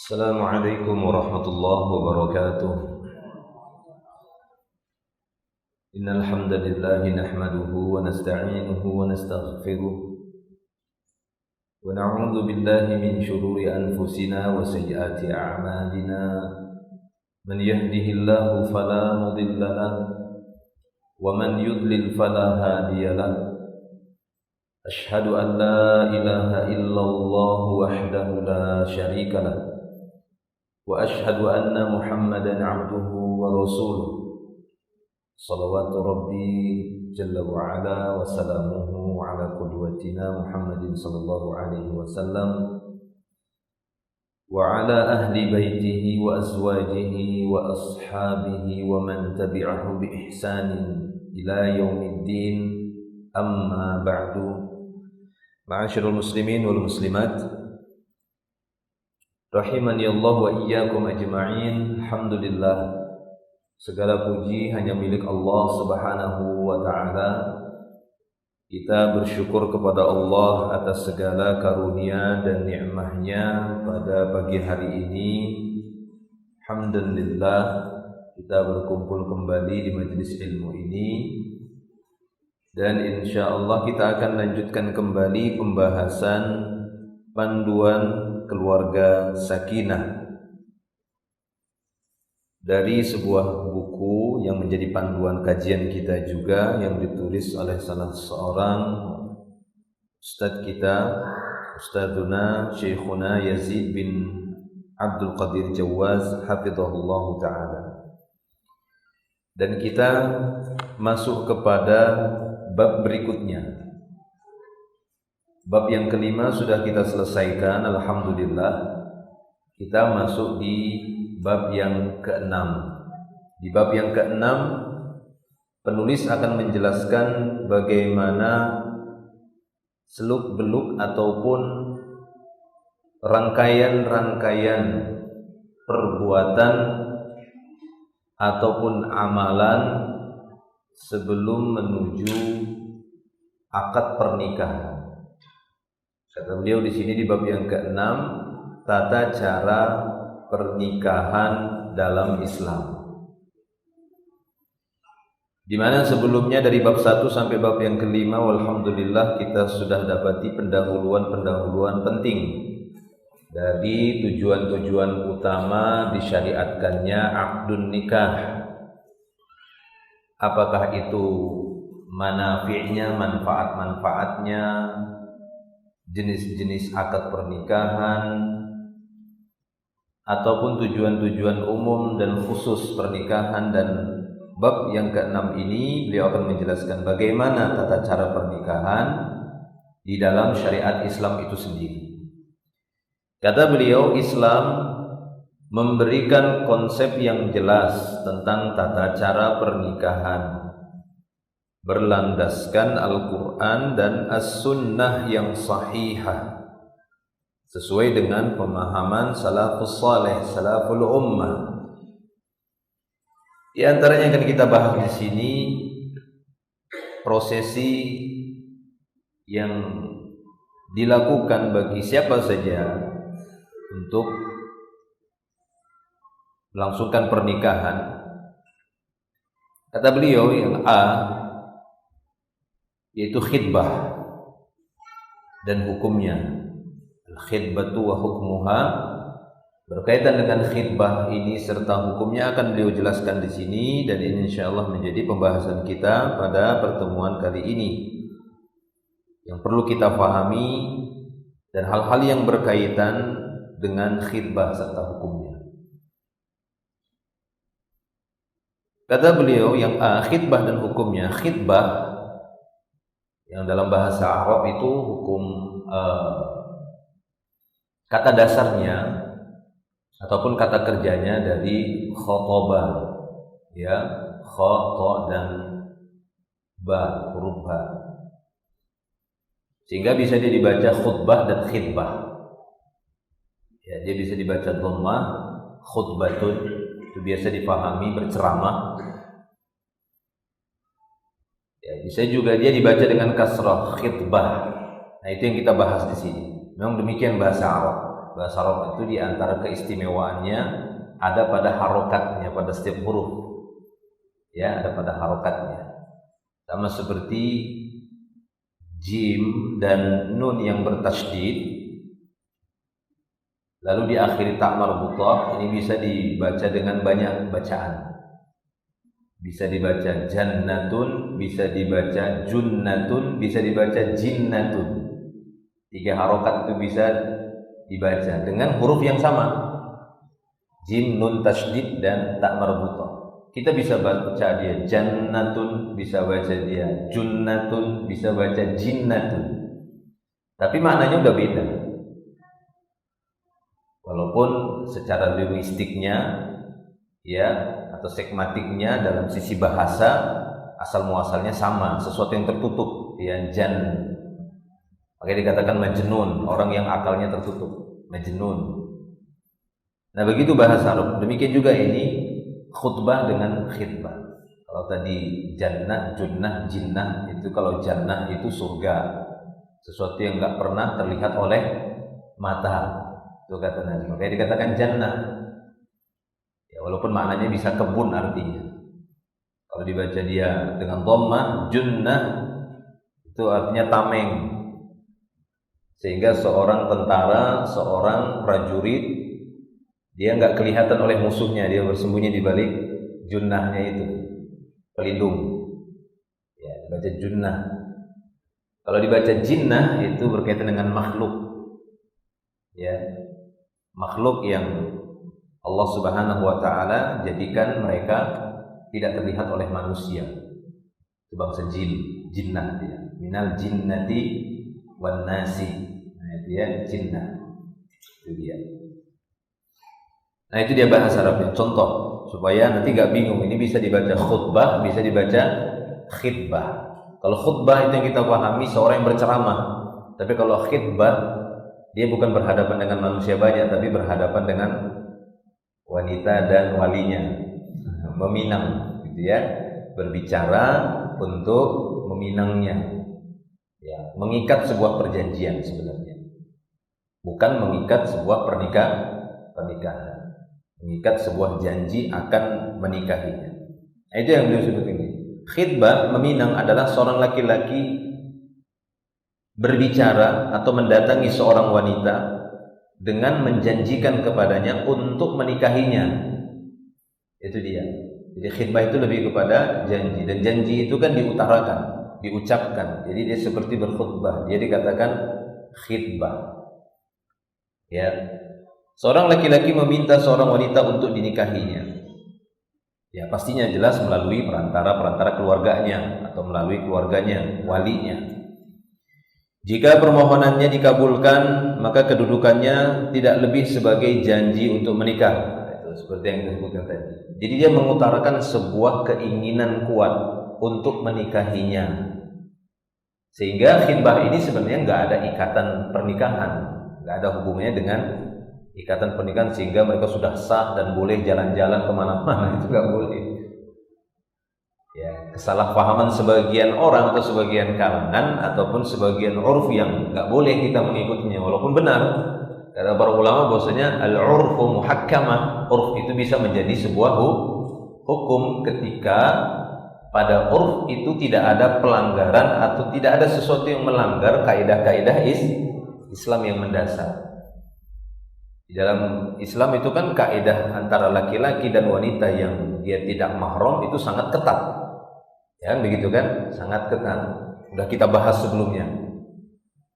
Assalamualaikum warahmatullahi wabarakatuh. Innal hamdalillah nahmaduhu wa nasta'inuhu wa nastaghfiruh wa na'udzu billahi min shururi anfusina wa sayyiati a'malina. Man yahdihillahu fala mudilla lahu wa man yudlil fala hadiya lahu. Ashhadu an la ilaha illallah wahdahu la syarika lahu wa ashhadu anna Muhammadan abduhu wa rasuluh. Salawatu Rabbi Jalla wa ala wa salamuhu ala qudwatina Muhammadin sallallahu alaihi wasallam wa ala ahli baitihi wa azwajihi wa ashabihi wa man tabi'ahu bi ihsanin ila yaumiddin. Amma ba'du. Ma'asyiral muslimin wal muslimat, rahimani Allah wa iyyakum ajma'in. Alhamdulillah, segala puji hanya milik Allah Subhanahu wa ta'ala. Kita bersyukur kepada Allah atas segala karunia dan nikmatnya pada pagi hari ini. Alhamdulillah, kita berkumpul kembali di majelis ilmu ini. Dan insyaallah kita akan lanjutkan kembali pembahasan panduan keluarga sakinah dari sebuah buku yang menjadi panduan kajian kita juga, yang ditulis oleh salah seorang ustadz kita, Ustadzuna Syekhuna Yazid bin Abdul Qadir Jawaz hafizahullah ta'ala. Dan kita masuk kepada bab berikutnya. Bab yang kelima sudah kita selesaikan, alhamdulillah. Kita masuk di bab yang keenam. Di bab yang keenam, penulis akan menjelaskan bagaimana seluk-beluk ataupun rangkaian-rangkaian perbuatan ataupun amalan sebelum menuju akad pernikahan. Kata beliau di sini di bab yang keenam, tata cara pernikahan dalam Islam. Di mana sebelumnya dari bab 1 sampai bab yang kelima, walhamdulillah kita sudah dapati pendahuluan-pendahuluan penting dari tujuan-tujuan utama disyariatkannya akdun nikah. Apakah itu manafi'nya, manfaat-manfaatnya, jenis-jenis akad pernikahan, ataupun tujuan-tujuan umum dan khusus pernikahan. Dan bab yang keenam ini beliau akan menjelaskan bagaimana tata cara pernikahan di dalam syariat Islam itu sendiri. Kata beliau, Islam memberikan konsep yang jelas tentang tata cara pernikahan berlandaskan Al-Quran dan As-Sunnah yang sahihah, sesuai dengan pemahaman salafus saleh, salaful ummah. Di antaranya akan kita bahas di sini prosesi yang dilakukan bagi siapa saja untuk melangsungkan pernikahan. Kata beliau yang A, yaitu khidbah dan hukumnya. Al-khidbatu wa hukmuha, berkaitan dengan khidbah ini serta hukumnya akan beliau jelaskan di sini, dan ini insyaallah menjadi pembahasan kita pada pertemuan kali ini. Yang perlu kita pahami dan hal-hal yang berkaitan dengan khidbah serta hukumnya. Kata beliau yang A, khidbah dan hukumnya. Khidbah yang dalam bahasa Arab itu hukum kata dasarnya ataupun kata kerjanya dari khotobah, ya, khoto dan ba, huruf ba, sehingga bisa dia dibaca khutbah dan khidbah. Ya, dia bisa dibaca dhammah, khutbatun, itu biasa dipahami berceramah. Ya, bisa juga dia dibaca dengan kasrah, khitbah. Nah, itu yang kita bahas di sini. Memang demikian bahasa Arab. Bahasa Arab itu di antara keistimewaannya ada pada harokatnya, pada setiap huruf. Ya, ada pada harokatnya. Sama seperti jim dan nun yang bertasydid lalu diakhiri ta marbutah, ini bisa dibaca dengan banyak bacaan. Bisa dibaca jannatun, bisa dibaca junnatun, bisa dibaca jinnatun. 3 harokat itu bisa dibaca dengan huruf yang sama. Jim, nun, tasydid dan ta marbutah. Kita bisa baca dia jannatun, bisa baca dia junnatun, bisa baca jinnatun. Tapi maknanya udah beda. Walaupun secara linguistiknya ya atau sekmatiknya dalam sisi bahasa asal muasalnya sama, sesuatu yang tertutup, ya jan. Makanya dikatakan majnun, orang yang akalnya tertutup, majnun. Nah, begitu bahasa Arab. Demikian juga ini khutbah dengan khitbah. Kalau tadi jannah, junnah, jinnah, itu kalau jannah itu surga, sesuatu yang nggak pernah terlihat oleh mata, itu kata Nabi. Makanya dikatakan jannah. Ya, walaupun maknanya bisa kebun artinya. Kalau dibaca dia dengan dhammah, junnah, itu artinya tameng. Sehingga seorang tentara, seorang prajurit, dia nggak kelihatan oleh musuhnya, dia bersembunyi di balik junnahnya itu, pelindung. Ya, dibaca junnah. Kalau dibaca jinnah itu berkaitan dengan makhluk. Ya, makhluk yang Allah Subhanahu wa taala jadikan mereka tidak terlihat oleh manusia. Itu bangsa jin, jinnah dia. Minal jinnati wan nasi. Nah, dia jinnah. Itu dia. Nah, itu dia bahasa Arabnya. Contoh supaya nanti gak bingung. Ini bisa dibaca khutbah, bisa dibaca khitbah. Kalau khutbah itu yang kita pahami seorang yang berceramah. Tapi kalau khitbah dia bukan berhadapan dengan manusia banyak, tapi berhadapan dengan wanita dan walinya, meminang, gitu ya, berbicara untuk meminangnya, ya, mengikat sebuah perjanjian sebenarnya, bukan mengikat sebuah pernikahan. Mengikat sebuah janji akan menikahinya. Nah, itu yang beliau sebut ini. Khitbah, meminang, adalah seorang laki-laki berbicara atau mendatangi seorang wanita dengan menjanjikan kepadanya untuk menikahinya. Itu dia. Jadi khitbah itu lebih kepada janji, dan janji itu kan diutarakan, diucapkan. Jadi dia seperti berkhutbah. Dia dikatakan khitbah. Ya. Seorang laki-laki meminta seorang wanita untuk dinikahinya. Ya, pastinya jelas melalui perantara keluarganya atau melalui keluarganya, walinya. Jika permohonannya dikabulkan, maka kedudukannya tidak lebih sebagai janji untuk menikah. Itu seperti yang disebutkan tadi. Jadi dia mengutarakan sebuah keinginan kuat untuk menikahinya. Sehingga khitbah ini sebenarnya nggak ada ikatan pernikahan, nggak ada hubungannya dengan ikatan pernikahan sehingga mereka sudah sah dan boleh jalan-jalan kemana-mana. Itu nggak boleh. Ya, kesalahpahaman sebagian orang atau sebagian kalangan ataupun sebagian urf yang nggak boleh kita mengikutinya, walaupun benar. Kata para ulama bahwasanya al-urfu muhakkamah, urf itu bisa menjadi sebuah hukum ketika pada urf itu tidak ada pelanggaran atau tidak ada sesuatu yang melanggar kaidah-kaidah Islam yang mendasar. Di dalam Islam itu kan kaidah antara laki-laki dan wanita yang dia tidak mahram itu sangat ketat. Ya, begitu kan? Sangat ketat. Sudah kita bahas sebelumnya.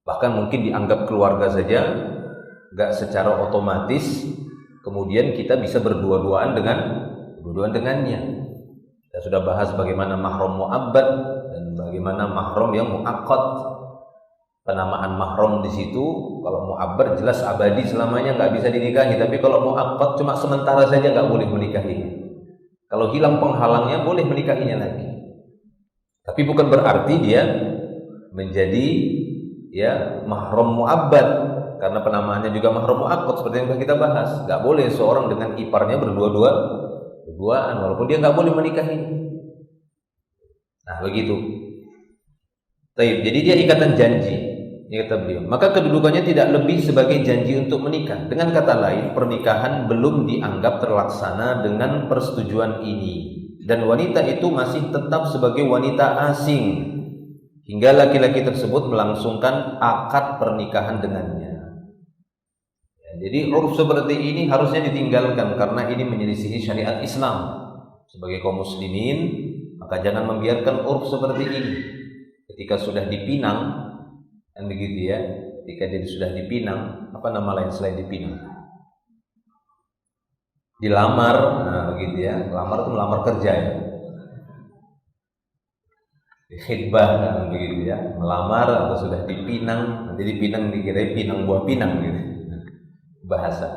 Bahkan mungkin dianggap keluarga saja, enggak secara otomatis kemudian kita bisa berdua-duaan dengannya. Kita sudah bahas bagaimana mahram mu'abbad dan bagaimana mahram yang mu'aqqad. Penamaan mahram di situ, kalau mu'abbad jelas abadi selamanya nggak bisa dinikahi, tapi kalau mu'aqqad cuma sementara saja nggak boleh menikahinya. Kalau hilang penghalangnya boleh menikahinya lagi. Tapi bukan berarti dia menjadi ya mahram mu'abbad, karena penamaannya juga mahram mu'aqqad seperti yang sudah kita bahas. Nggak boleh seorang dengan iparnya berduaan walaupun dia nggak boleh menikahinya. Nah, begitu. Jadi dia ikatan janji. Ini kata beliau. Maka kedudukannya tidak lebih sebagai janji untuk menikah. Dengan kata lain, pernikahan belum dianggap terlaksana dengan persetujuan ini. Dan wanita itu masih tetap sebagai wanita asing hingga laki-laki tersebut melangsungkan akad pernikahan dengannya. Ya, jadi uruf seperti ini harusnya ditinggalkan karena ini menyelisihi syariat Islam. Sebagai kaum muslimin, maka jangan membiarkan uruf seperti ini. Ketika sudah dipinang, kan begitu ya. Ketika dia sudah dipinang, apa nama lain selain dipinang? Dilamar, nah begitu ya. Lamar itu melamar kerja ya. Khidbah kan begitu ya. Melamar atau sudah dipinang, nanti dipinang dikira pinang buah pinang gitu. Bahasa.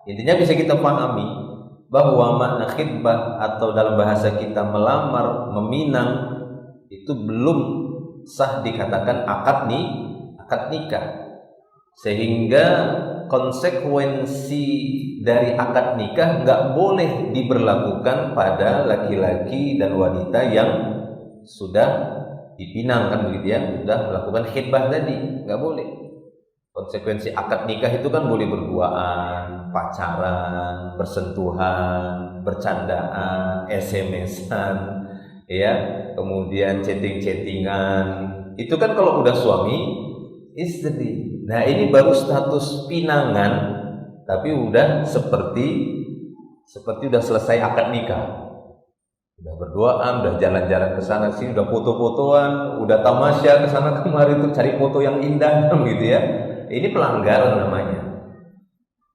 Intinya bisa kita pahami bahwa makna khidbah atau dalam bahasa kita melamar, meminang itu belum sah dikatakan akad nikah. Sehingga konsekuensi dari akad nikah nggak boleh diberlakukan pada laki-laki dan wanita yang sudah dipinang kan begitu ya, sudah melakukan khidbah tadi, nggak boleh. Konsekuensi akad nikah itu kan boleh berduaan, pacaran, bersentuhan, bercandaan, SMS-an, ya, kemudian chatting-chattingan. Itu kan kalau udah suami istri. Nah, ini baru status pinangan, tapi udah seperti udah selesai akad nikah. Udah berduaan, udah jalan-jalan ke sana sini, udah foto-fotoan, udah tamasya ke sana kemari untuk cari foto yang indah gitu ya. Ini pelanggaran namanya.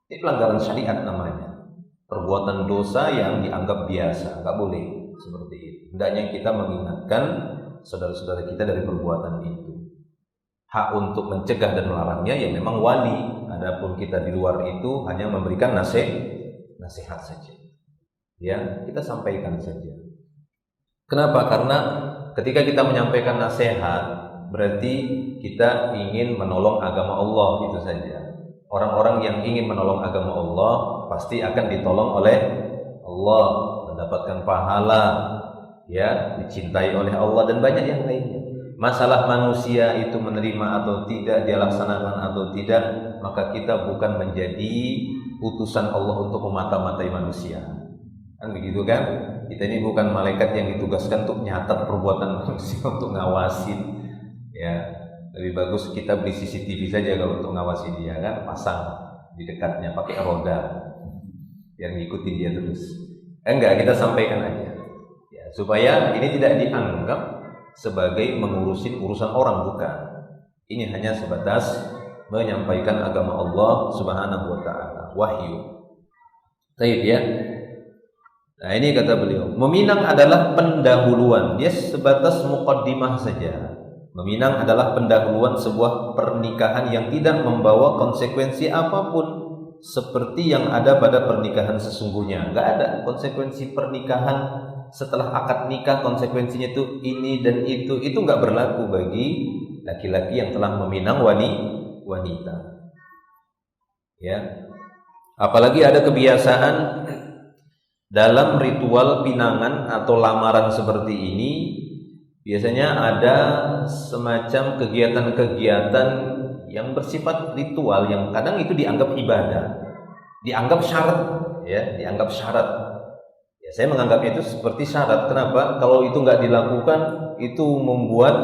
Ini pelanggaran syariat namanya. Perbuatan dosa yang dianggap biasa, nggak boleh seperti itu. Hendaknya kita mengingatkan saudara-saudara kita dari perbuatan itu. Hak untuk mencegah dan melarangnya ya memang wali. Adapun kita di luar itu hanya memberikan nasihat saja. Ya, kita sampaikan saja. Kenapa? Karena ketika kita menyampaikan nasihat berarti kita ingin menolong agama Allah, itu saja. Orang-orang yang ingin menolong agama Allah pasti akan ditolong oleh Allah, mendapatkan pahala, ya, dicintai oleh Allah dan banyak yang lainnya. Masalah manusia itu menerima atau tidak, dia laksanakan atau tidak, maka kita bukan menjadi utusan Allah untuk memata-matai manusia. Kan begitu kan? Kita ini bukan malaikat yang ditugaskan untuk nyatat perbuatan manusia, untuk ngawasin. Ya, lebih bagus kita beli CCTV saja kalau untuk ngawasi dia kan, pasang di dekatnya pakai roda biar ngikutin dia terus. Enggak, kita sampaikan aja ya, supaya ini tidak dianggap sebagai mengurusin urusan orang, bukan. Ini hanya sebatas menyampaikan agama Allah Subhanahu wa taala, wahyu. Baik ya. Nah, ini kata beliau, meminang adalah pendahuluan. Dia sebatas muqaddimah saja. Meminang adalah pendahuluan sebuah pernikahan yang tidak membawa konsekuensi apapun seperti yang ada pada pernikahan sesungguhnya. Enggak ada konsekuensi pernikahan setelah akad nikah, konsekuensinya itu ini dan itu enggak berlaku bagi laki-laki yang telah meminang wanita. Ya. Apalagi ada kebiasaan dalam ritual pinangan atau lamaran seperti ini, biasanya ada semacam kegiatan-kegiatan yang bersifat ritual yang kadang itu dianggap ibadah, dianggap syarat, ya, dianggap syarat. Ya, saya menganggapnya itu seperti syarat. Kenapa? Kalau itu nggak dilakukan, itu membuat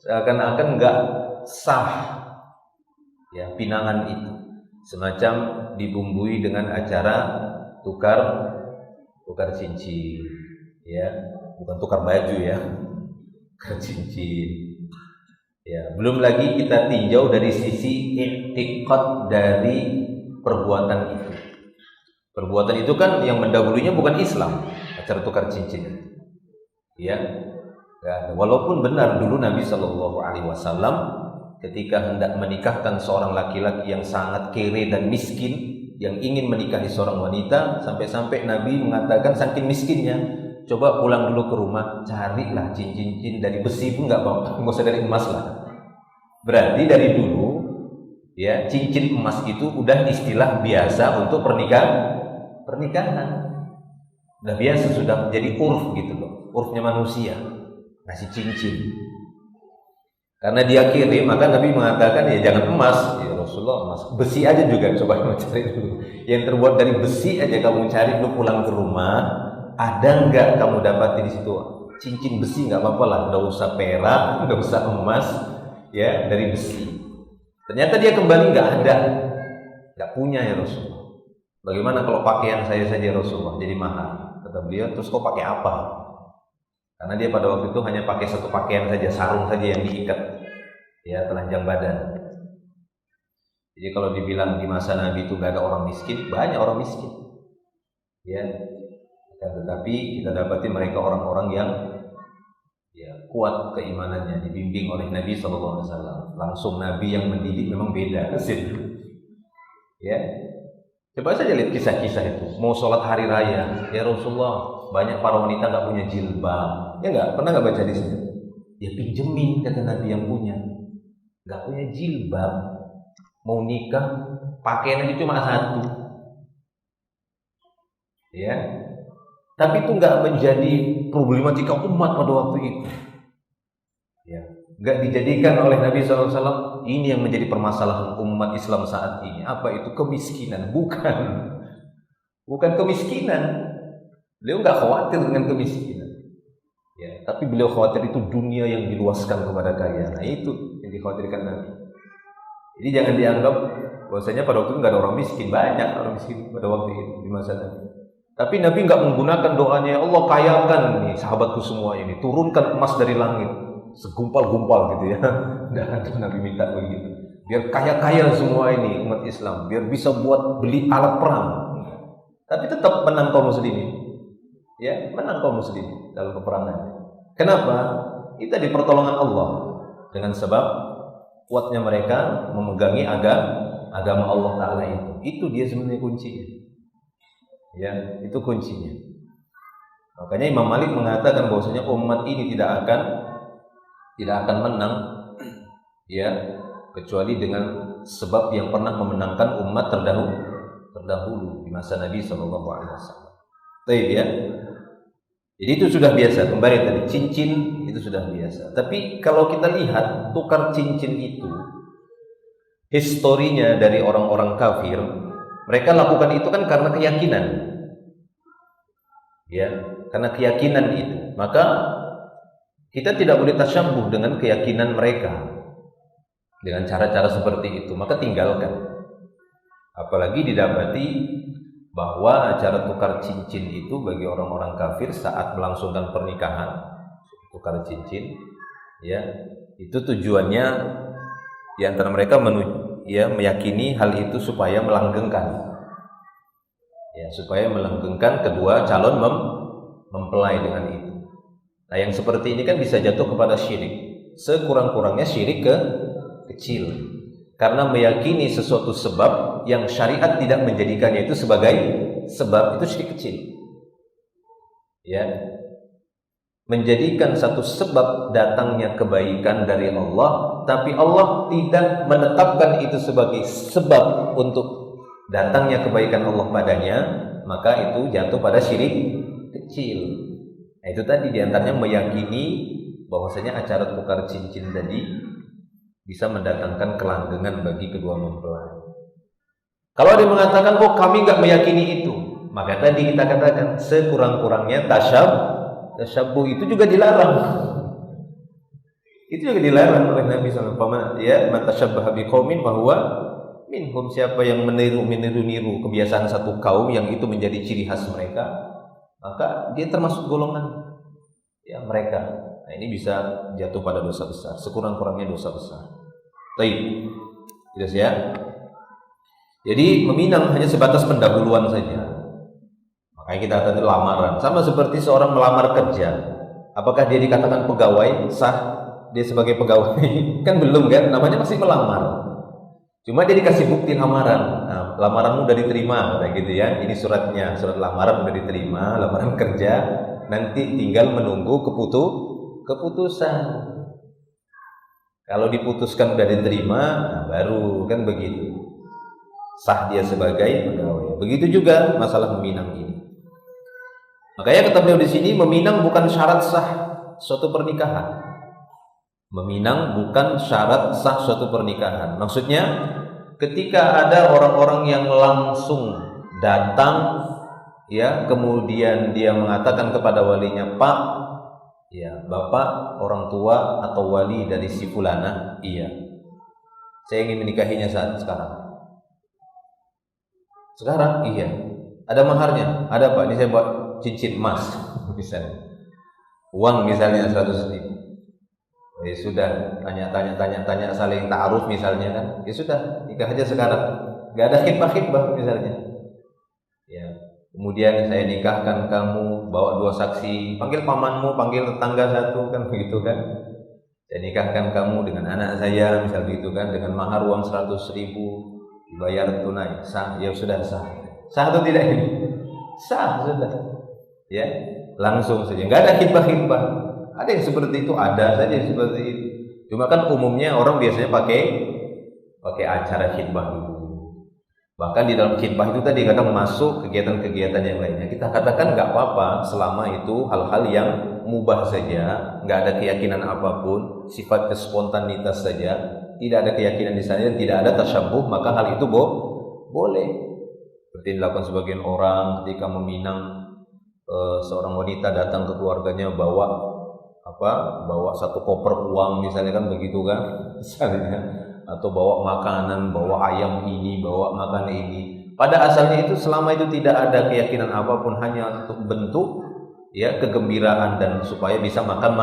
seakan-akan nggak sah, ya, pinangan itu. Semacam dibumbui dengan acara tukar cincin, ya, bukan tukar baju ya. Cincin, ya. Belum lagi kita tinjau dari sisi i'tiqad dari perbuatan itu. Perbuatan itu kan yang mendahulunya bukan Islam, acara tukar cincin, ya. Walaupun benar dulu Nabi Shallallahu Alaihi Wasallam ketika hendak menikahkan seorang laki-laki yang sangat kere dan miskin, yang ingin menikahi seorang wanita, sampai-sampai Nabi mengatakan saking miskinnya, coba pulang dulu ke rumah, carilah cincin-cincin dari besi pun nggak apa-apa, nggak usah dari emas lah. Berarti dari dulu, ya, cincin emas itu udah istilah biasa untuk pernikahan. Udah biasa, sudah menjadi urf gitu loh, urfnya manusia ngasih cincin. Karena dia kirim, maka Nabi mengatakan ya jangan emas, ya Rasulullah emas, besi aja juga coba kamu cari dulu. Yang terbuat dari besi aja kamu cari dulu pulang ke rumah, ada nggak kamu dapati di situ cincin besi, nggak apa-apa lah, nggak usah perak, nggak usah emas, ya dari besi. Ternyata dia kembali nggak ada, nggak punya ya Rasulullah. Bagaimana kalau pakaian saya saja Rasulullah jadi mahal? Kata beliau, terus kau pakai apa? Karena dia pada waktu itu hanya pakai satu pakaian saja, sarung saja yang diikat, ya telanjang badan. Jadi kalau dibilang di masa Nabi itu gak ada orang miskin, banyak orang miskin, ya. Tetapi kita dapati mereka orang-orang yang ya kuat keimanannya, dibimbing oleh Nabi SAW. Langsung Nabi yang mendidik memang beda, ya. Coba saja lihat kisah-kisah itu. Mau sholat hari raya, ya Rasulullah, banyak para wanita nggak punya jilbab, ya nggak pernah nggak baca di sini. Ya pinjemin kata Nabi yang punya, nggak punya jilbab, mau nikah pakaian aja cuma satu, ya. Tapi itu nggak menjadi problematika umat pada waktu itu, ya. Nggak dijadikan oleh Nabi SAW ini yang menjadi permasalahan umat Islam saat ini. Apa itu kemiskinan? Bukan kemiskinan. Beliau nggak khawatir dengan kemiskinan, ya. Tapi beliau khawatir itu dunia yang diluaskan kepada kalian. Nah itu yang dikhawatirkan Nabi. Jadi jangan dianggap bahwasanya pada waktu itu nggak ada orang miskin. Banyak orang miskin pada waktu itu di masa Nabi. Tapi Nabi nggak menggunakan doanya, ya Allah kayakan nih sahabatku semua ini, turunkan emas dari langit segumpal-gumpal gitu ya. Nah, Nabi minta begitu. Biar kaya-kaya semua ini umat Islam, biar bisa buat beli alat perang. Tapi tetap menang kaum muslimin. Ya, menang kaum muslimin dalam peperangan. Kenapa? Itu di pertolongan Allah dengan sebab kuatnya mereka memegangi agama Allah Ta'ala itu. Itu dia sebenarnya kuncinya. Ya, itu kuncinya. Makanya Imam Malik mengatakan bahwasanya umat ini tidak akan menang, ya, kecuali dengan sebab yang pernah memenangkan umat terdahulu di masa Nabi SAW. Baik ya. Jadi itu sudah biasa. Kembali tadi cincin itu sudah biasa. Tapi kalau kita lihat tukar cincin itu, historinya dari orang-orang kafir, mereka lakukan itu kan karena keyakinan, ya, karena keyakinan itu. Maka kita tidak boleh tasyabbuh dengan keyakinan mereka dengan cara-cara seperti itu. Maka tinggalkan. Apalagi didapati bahwa acara tukar cincin itu bagi orang-orang kafir saat melangsungkan pernikahan, tukar cincin, ya, itu tujuannya di antara mereka meyakini hal itu supaya melanggengkan, ya, supaya melanggengkan kedua calon mempelai dengan itu. Nah, yang seperti ini kan bisa jatuh kepada syirik. Sekurang-kurangnya syirik kecil. Karena meyakini sesuatu sebab yang syariat tidak menjadikannya itu sebagai sebab, itu syirik kecil. Ya. Menjadikan satu sebab datangnya kebaikan dari Allah, tapi Allah tidak menetapkan itu sebagai sebab untuk datangnya kebaikan Allah padanya, maka itu jatuh pada syirik kecil. Nah, itu tadi diantaranya meyakini bahwasanya acara tukar cincin tadi bisa mendatangkan kelanggengan bagi kedua mempelai. Kalau ada yang mengatakan, oh kami nggak meyakini itu, maka tadi kita katakan sekurang-kurangnya tasyabbuh itu juga dilarang. Itu juga dilarang oleh Nabi SAW. Ya, man tasyabbaha biqaumin fahuwa minhum. Siapa yang meniru kebiasaan satu kaum yang itu menjadi ciri khas mereka, maka dia termasuk golongan ya mereka. Nah, ini bisa jatuh pada dosa besar, sekurang-kurangnya dosa besar. Baik, jelas ya. Jadi meminang hanya sebatas pendahuluan saja. Makanya kita katakan lamaran. Sama seperti seorang melamar kerja. Apakah dia dikatakan pegawai? Sah dia sebagai pegawai? Kan belum kan? Namanya masih melamar. Cuma dia dikasih bukti lamaran. Nah, lamaranmu udah diterima, kayak gitu ya. Ini suratnya, surat lamaran udah diterima, lamaran kerja. Nanti tinggal menunggu keputusan. Kalau diputuskan udah diterima, nah baru kan begitu. Sah dia sebagai pegawai. Begitu juga masalah meminang ini. Makanya kata beliau di sini, meminang bukan syarat sah suatu pernikahan. Meminang bukan syarat sah suatu pernikahan. Maksudnya ketika ada orang-orang yang langsung datang, ya, kemudian dia mengatakan kepada walinya, "Pak, ya, Bapak orang tua atau wali dari si fulana, iya, saya ingin menikahinya saat sekarang." Sekarang, iya. Ada maharnya? Ada, Pak. Ini saya buat cincin emas, misalnya. Uang misalnya 100.000. Ya sudah, tanya saling ta'aruf misalnya kan. Ya sudah, nikah aja sekarang. Gak ada khitbah misalnya. Ya. Kemudian saya nikahkan kamu, bawa 2 saksi, panggil pamanmu, panggil tetangga 1 kan, begitu kan. Saya nikahkan kamu dengan anak saya, misal begitu kan, dengan mahar uang 100.000 dibayar tunai. Sah, ya sudah sah. Sah atau tidak ini? Sah sudah. Ya, langsung saja. Enggak ada khitbah. Ada yang seperti itu, ada saja yang seperti itu. Cuma kan umumnya orang biasanya pakai acara khitbah dulu. Bahkan di dalam khitbah itu tadi kadang masuk kegiatan-kegiatan yang lainnya. Kita katakan nggak apa-apa selama itu hal-hal yang mubah saja, nggak ada keyakinan apapun, sifat spontanitas saja, tidak ada keyakinan di sana, tidak ada tasyabbuh, maka hal itu boleh. Seperti dilakukan sebagian orang ketika meminang seorang wanita datang ke keluarganya bawa satu koper uang misalnya kan, begitu kan, misalnya, atau bawa makanan, bawa ayam ini, bawa makanan ini. Pada asalnya itu selama itu tidak ada keyakinan apapun, hanya untuk bentuk ya kegembiraan dan supaya bisa makan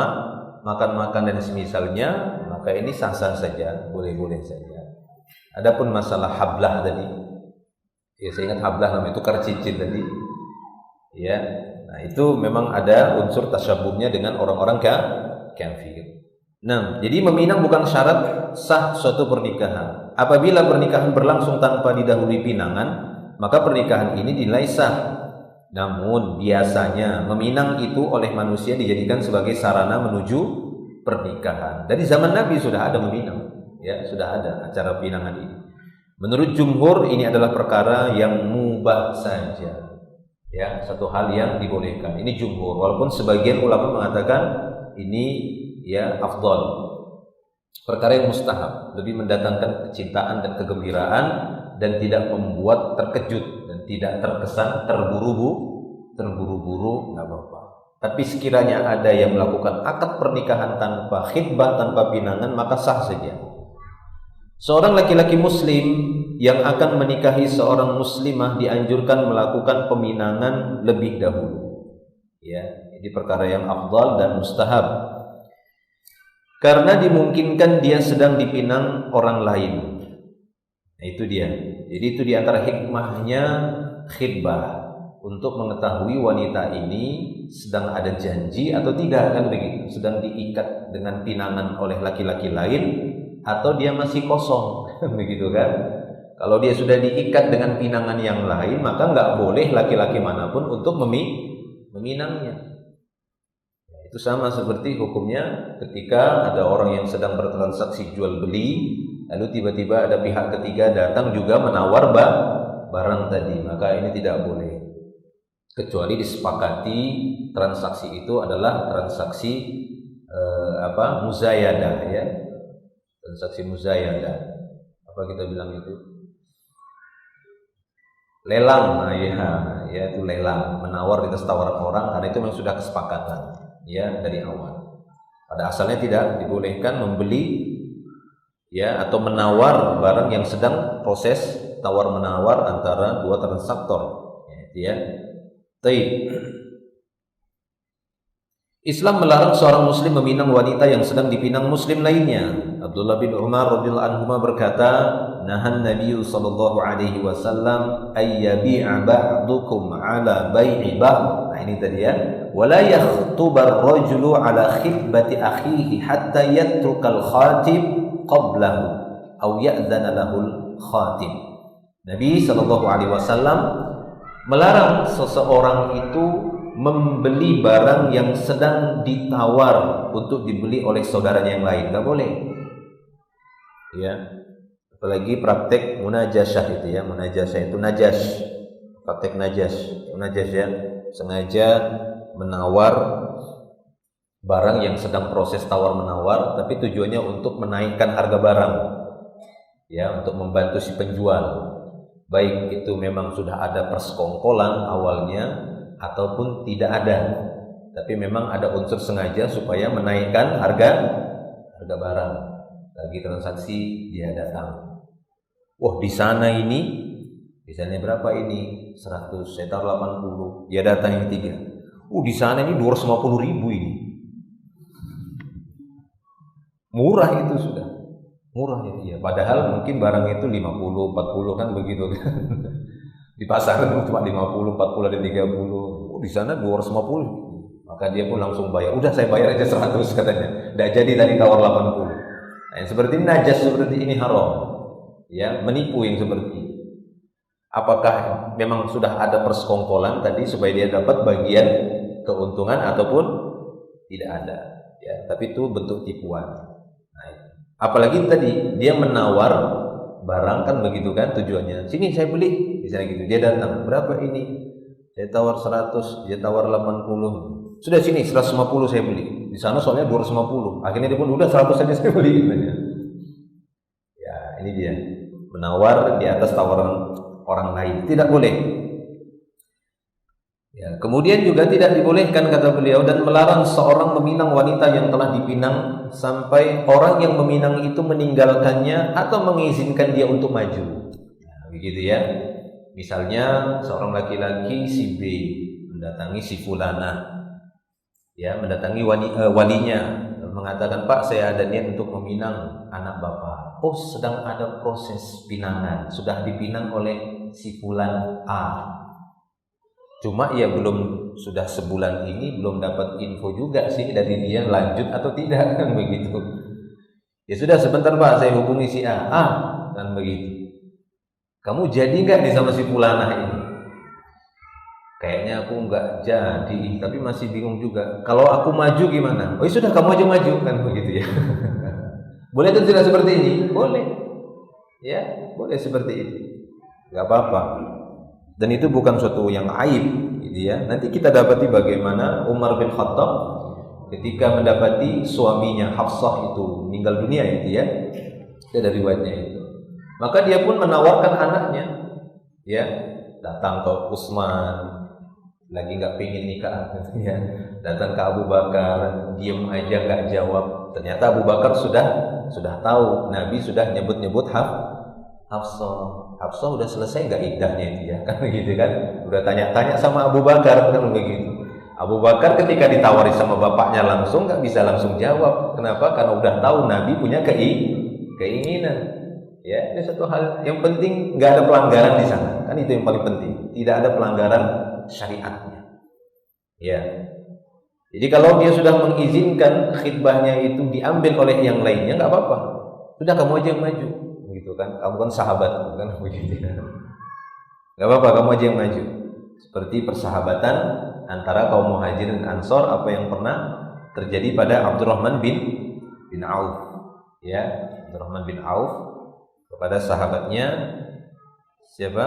dan semisalnya, maka ini sah-sah saja, boleh-boleh saja. Adapun masalah hablah tadi, ya saya ingat hablah namanya, tukar cincin tadi, ya. Nah, itu memang ada unsur tasyabuhnya dengan orang-orang kafir. Nah, jadi meminang bukan syarat sah suatu pernikahan. Apabila pernikahan berlangsung tanpa didahului pinangan, maka pernikahan ini dinilai sah. Namun biasanya meminang itu oleh manusia dijadikan sebagai sarana menuju pernikahan. Dari zaman Nabi sudah ada meminang, ya, sudah ada acara pinangan ini. Menurut jumhur ini adalah perkara yang mubah saja. Ya, satu hal yang dibolehkan. Ini jumhur, walaupun sebagian ulama mengatakan ini ya afdal, perkara yang mustahab, lebih mendatangkan kecintaan dan kegembiraan dan tidak membuat terkejut dan tidak terkesan terburu-buru, nggak apa-apa. Tapi sekiranya ada yang melakukan akad pernikahan tanpa khitbah, tanpa pinangan, maka sah saja. Seorang laki-laki muslim yang akan menikahi seorang muslimah dianjurkan melakukan peminangan lebih dahulu. Ya, ini perkara yang afdal dan mustahab. Karena dimungkinkan dia sedang dipinang orang lain. Nah, itu dia. Jadi itu di antara hikmahnya khitbah, untuk mengetahui wanita ini sedang ada janji atau tidak, kan begitu. Sedang diikat dengan pinangan oleh laki-laki lain atau dia masih kosong, begitu kan? Kalau dia sudah diikat dengan pinangan yang lain, maka nggak boleh laki-laki manapun untuk meminangnya. Itu sama seperti hukumnya ketika ada orang yang sedang bertransaksi jual beli, lalu tiba-tiba ada pihak ketiga datang juga menawar barang tadi, maka ini tidak boleh. Kecuali disepakati transaksi itu adalah transaksi muzayadah, ya. Transaksi muzayadah. Apa kita bilang itu? Lelang. Nah, ya itu lelang, menawar di atas tawaran orang, karena itu memang sudah kesepakatan, ya, dari awal. Pada asalnya tidak dibolehkan membeli, ya, atau menawar barang yang sedang proses tawar menawar antara dua transaktor, ya. Baik. Islam melarang seorang muslim meminang wanita yang sedang dipinang muslim lainnya. Abdullah bin Umar radhiyallahu anhu berkata, "Nahan Nabi sallallahu alaihi wasallam ay yabi'a ba'dukum ala bai'i ba'd." Nah, ini tadi ya. "Wala yakhtuba ar-rajulu ala khitbati akhihi hatta yatruka al-khatib qablahu aw ya'dhana lahu al-khatib." Nabi sallallahu alaihi wasallam melarang seseorang itu membeli barang yang sedang ditawar untuk dibeli oleh saudaranya yang lain, nggak boleh. Ya, apalagi praktek munajashah itu, ya, munajashah itu najas, praktek najas ya, sengaja menawar barang yang sedang proses tawar-menawar, tapi tujuannya untuk menaikkan harga barang, ya, untuk membantu si penjual. Baik itu memang sudah ada persekongkolan awalnya ataupun tidak ada, tapi memang ada unsur sengaja supaya menaikkan harga barang. Lagi transaksi dia datang, wah di sana ini misalnya berapa ini 100, saya taruh 80, dia datang yang 3, di sana ini 250.000 ini, murah itu sudah murah ya, iya. Padahal mungkin barang itu 50, 40 kan begitu kan. Di pasar cuma 50, 40 ada 30. Di sana 250. Maka dia pun langsung bayar. Udah saya bayar aja 100 katanya. Enggak jadi tadi tawar 80. Nah, yang seperti ini najas, seperti ini haram. Ya, menipu yang seperti ini. Apakah memang sudah ada persekongkolan tadi supaya dia dapat bagian keuntungan ataupun tidak ada? Ya, tapi itu bentuk tipuan. Apalagi tadi dia menawar barang kan begitu kan tujuannya. Sini saya beli, misalnya gitu. Dia datang, berapa ini? Saya tawar 100, dia tawar 80. Sudah sini 150 saya beli. Di sana soalnya 250. Akhirnya dia pun udah 100 saja saya beli katanya. Ya, ini dia. Menawar di atas tawaran orang lain. Tidak boleh. Ya, kemudian juga tidak dibolehkan kata beliau, dan melarang seorang meminang wanita yang telah dipinang sampai orang yang meminang itu meninggalkannya atau mengizinkan dia untuk maju. Nah, begitu ya. Misalnya seorang laki-laki si B mendatangi si fulana, ya, mendatangi walinya, mengatakan, Pak, saya ada niat untuk meminang anak bapak. Oh, sedang ada proses pinangan, sudah dipinang oleh si fulan A. Cuma ya belum, sudah sebulan ini belum dapat info juga sih dari dia lanjut atau tidak kan begitu. Ya sudah sebentar Pak, saya hubungi si A. Kan begitu. Kamu jadi nggak nih sama si fulanah ini? Kayaknya aku nggak jadi, tapi masih bingung juga. Kalau aku maju gimana? Oh ya sudah, kamu aja maju kan begitu ya. Boleh kan tidak seperti ini? Boleh. Ya, boleh seperti ini. Nggak apa-apa. Dan itu bukan suatu yang aib, gitu ya. Nanti kita dapati bagaimana Umar bin Khattab ketika mendapati suaminya Hafsah itu meninggal dunia, gitu ya. Ada riwayatnya itu. Maka dia pun menawarkan anaknya, ya, datang ke Utsman, lagi nggak pingin nikah, gitu ya. Datang ke Abu Bakar, diem aja nggak jawab. Ternyata Abu Bakar sudah tahu, Nabi sudah nyebut-nyebut Hafsah. Hafsah udah selesai nggak iddahnya itu ya, kan begitu kan? Udah tanya-tanya sama Abu Bakar kan begitu. Abu Bakar ketika ditawari sama bapaknya langsung nggak bisa langsung jawab. Kenapa? Karena udah tahu Nabi punya keinginan. Ya, ini satu hal yang penting, nggak ada pelanggaran di sana. Kan itu yang paling penting. Tidak ada pelanggaran syariatnya. Ya. Jadi kalau dia sudah mengizinkan khidbahnya itu diambil oleh yang lainnya, nggak apa-apa. Sudah kamu aja yang maju. Gitu kan, kamu kan sahabat kan begitu. Gak apa-apa, kamu aja yang maju. Seperti persahabatan antara kaum Muhajirin dan Ansor, apa yang pernah terjadi pada Abdurrahman bin Auf, ya, Abdurrahman bin Auf kepada sahabatnya siapa?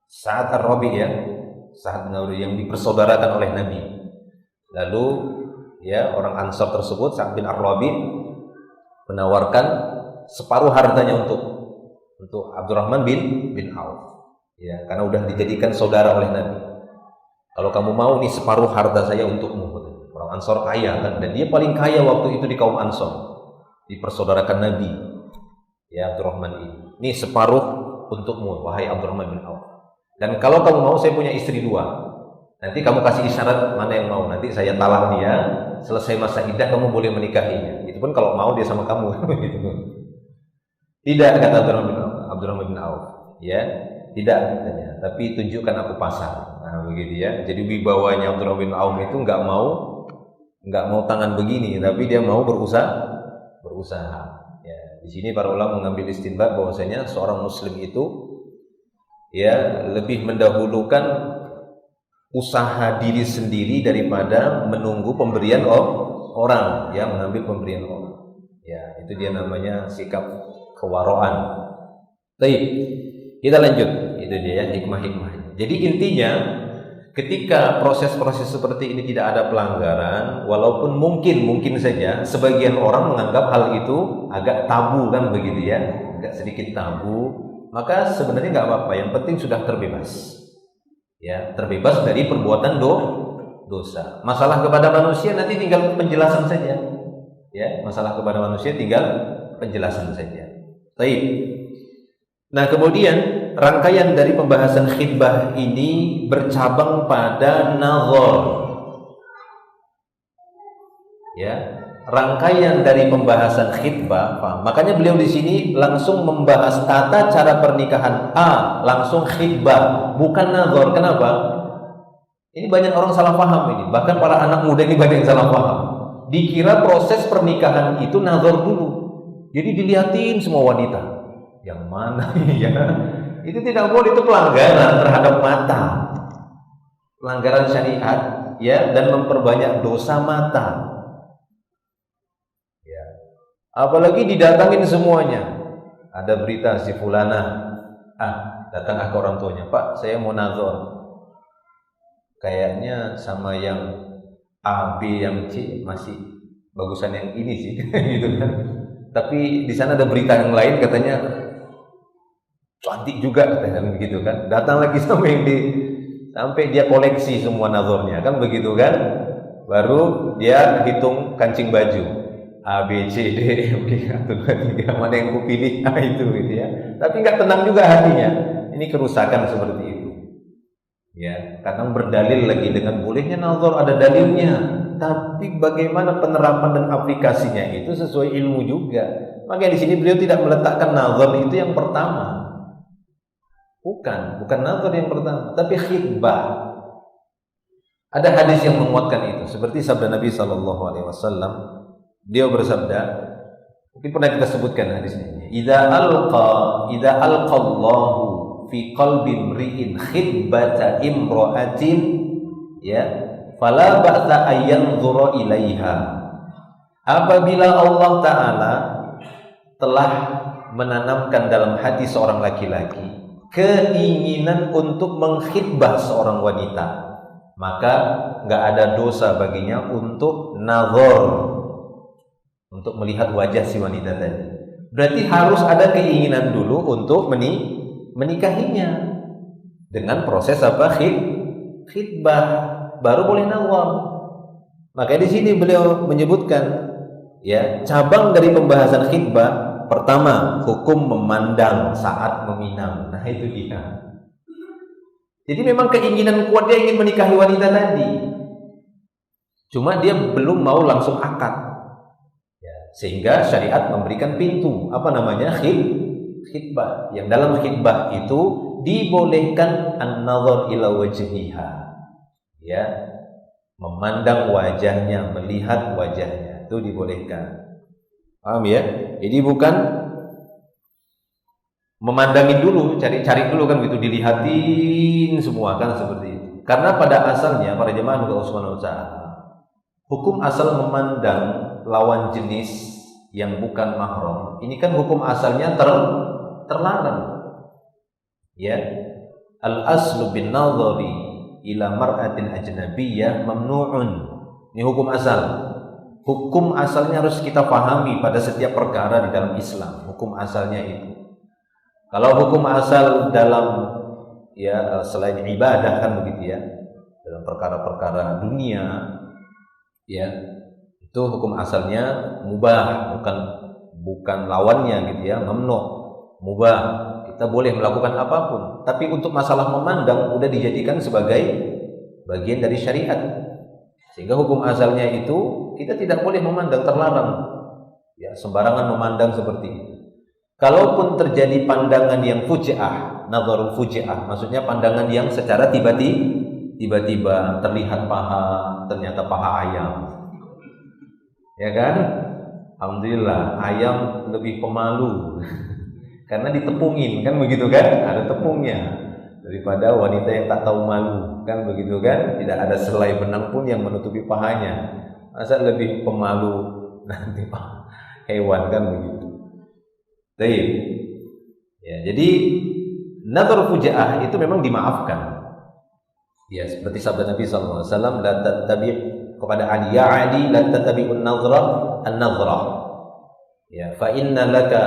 Sa'ad Ar-Rabi, ya, Sa'ad bin Rabi yang dipersaudarakan oleh Nabi. Lalu ya orang Ansor tersebut, Sa'ad bin Ar-Rabi, menawarkan separuh hartanya untuk Abdurrahman bin Auf, ya, karena udah dijadikan saudara oleh Nabi. Kalau kamu mau nih separuh harta saya untukmu. Orang Ansor kaya kan, dan dia paling kaya waktu itu di kaum Ansor, dipersaudarakan Nabi, ya, Abdurrahman ini. Nih separuh untukmu wahai Abdurrahman bin Auf. Dan kalau kamu mau, saya punya istri 2. Nanti kamu kasih isyarat mana yang mau, nanti saya talak dia, selesai masa iddah kamu boleh menikahinya. Itu pun kalau mau dia sama kamu gitu. Tidak, kata Abdurrahman bin Auf, ya, tidak katanya, tapi tunjukkan aku pasar. Nah begitu ya. Jadi wibawanya Abdurrahman bin Auf itu nggak mau tangan begini, tapi dia mau berusaha. Ya, di sini para ulama mengambil istinbat bahwasanya seorang muslim itu ya lebih mendahulukan usaha diri sendiri daripada menunggu pemberian orang, ya, mengambil pemberian orang. Ya, itu dia namanya sikap kewaraan. Baik, kita lanjut. Itu dia hikmah-hikmahnya. Jadi intinya, ketika proses-proses seperti ini tidak ada pelanggaran, walaupun mungkin saja sebagian orang menganggap hal itu agak tabu kan begitu ya, agak sedikit tabu, maka sebenarnya nggak apa-apa. Yang penting sudah terbebas, ya, terbebas dari perbuatan dosa. Masalah kepada manusia nanti tinggal penjelasan saja, ya, masalah kepada manusia tinggal penjelasan saja. Baik. Nah, kemudian rangkaian dari pembahasan khitbah ini bercabang pada nazar. Ya, rangkaian dari pembahasan khitbah, paham? Makanya beliau di sini langsung membahas tata cara pernikahan langsung khitbah, bukan nazar. Kenapa? Ini banyak orang salah paham ini. Bahkan para anak muda ini banyak yang salah paham. Dikira proses pernikahan itu nazar dulu. Jadi dilihatin semua wanita. Yang mana ya? Itu tidak boleh, itu pelanggaran terhadap mata, pelanggaran syariat, ya, dan memperbanyak dosa mata, ya. Apalagi didatangin semuanya. Ada berita si fulana, datang ke orang tuanya, Pak, saya mau nazar, kayaknya sama yang A, B, yang C masih bagusan yang ini sih, gitu kan. Tapi di sana ada berita yang lain katanya cantik juga katanya, begitu kan. Datang lagi sampai dia koleksi semua nazarnya kan begitu kan. Baru dia hitung kancing baju A, B, C, D, oke, 1, 2, 3, mana yang kupilih, itu gitu ya. Tapi nggak tenang juga hatinya. Ini kerusakan seperti itu, ya. Kadang berdalil lagi dengan bolehnya nazar, ada dalilnya. Tapi bagaimana penerapan dan aplikasinya itu sesuai ilmu juga. Makanya di sini beliau tidak meletakkan nazar itu yang pertama. Bukan nazar yang pertama, tapi khitbah. Ada hadis yang menguatkan itu, seperti sabda Nabi SAW. Dia bersabda, mungkin pernah kita sebutkan hadisnya. Idza alqa Allahu fi qalbi imri'in khitbata imra'atin, ya, fala ba'sa ayanzura ilaiha. Apabila Allah Ta'ala telah menanamkan dalam hati seorang laki-laki keinginan untuk mengkhitbah seorang wanita, maka nggak ada dosa baginya untuk nazar, untuk melihat wajah si wanita tadi. Berarti harus ada keinginan dulu untuk menikahinya dengan proses apa? Khitbah, baru boleh nazar. Maka di sini beliau menyebutkan, ya, cabang dari pembahasan khitbah. Pertama, hukum memandang saat meminang. Nah, itu dia. Jadi memang keinginan kuat, dia ingin menikahi wanita tadi. Cuma dia belum mau langsung akad. Ya, sehingga syariat memberikan pintu, apa namanya? Khitbah. Yang dalam khitbah itu dibolehkan an-nazar ila wajhiha. Ya, memandang wajahnya, melihat wajahnya, itu dibolehkan. Paham ya? Jadi bukan memandangin dulu, cari dulu kan gitu, dilihatin semua kan seperti itu. Karena pada asalnya para jemaah Allah Subhanahu wa taala, hukum asal memandang lawan jenis yang bukan mahram, ini kan hukum asalnya terlarang. Ya. Al-aslu bin nadhari ila mar'atin ajnabiyyah mamnu'un. Ini hukum asal. Hukum asalnya harus kita pahami pada setiap perkara di dalam Islam. Hukum asalnya itu. Kalau hukum asal dalam, ya, selain ibadah kan begitu ya, dalam perkara-perkara dunia, ya, itu hukum asalnya mubah, bukan lawannya gitu ya, mamnu, mubah. Kita boleh melakukan apapun. Tapi untuk masalah memandang udah dijadikan sebagai bagian dari syariat. Sehingga hukum asalnya itu kita tidak boleh memandang, terlarang. Ya, sembarangan memandang seperti itu. Kalaupun terjadi pandangan yang fuji'ah, nazarul fuji'ah, maksudnya pandangan yang secara tiba-tiba terlihat paha, ternyata paha ayam. Ya kan? Alhamdulillah, ayam lebih pemalu. Karena ditepungin, kan begitu kan? Ada tepungnya. Daripada wanita yang tak tahu malu, kan begitu kan? Tidak ada selai benang pun yang menutupi pahanya. Masa lebih pemalu nanti hewan, kan begitu. Baik. Ya, jadi nazar fujaah itu memang dimaafkan. Ya, seperti sabda Nabi sallallahu alaihi wasallam, la tattabi' kepada Ali, ya Ali, la tattabi'un nadhra an-nadhra. Ya, fa inna laka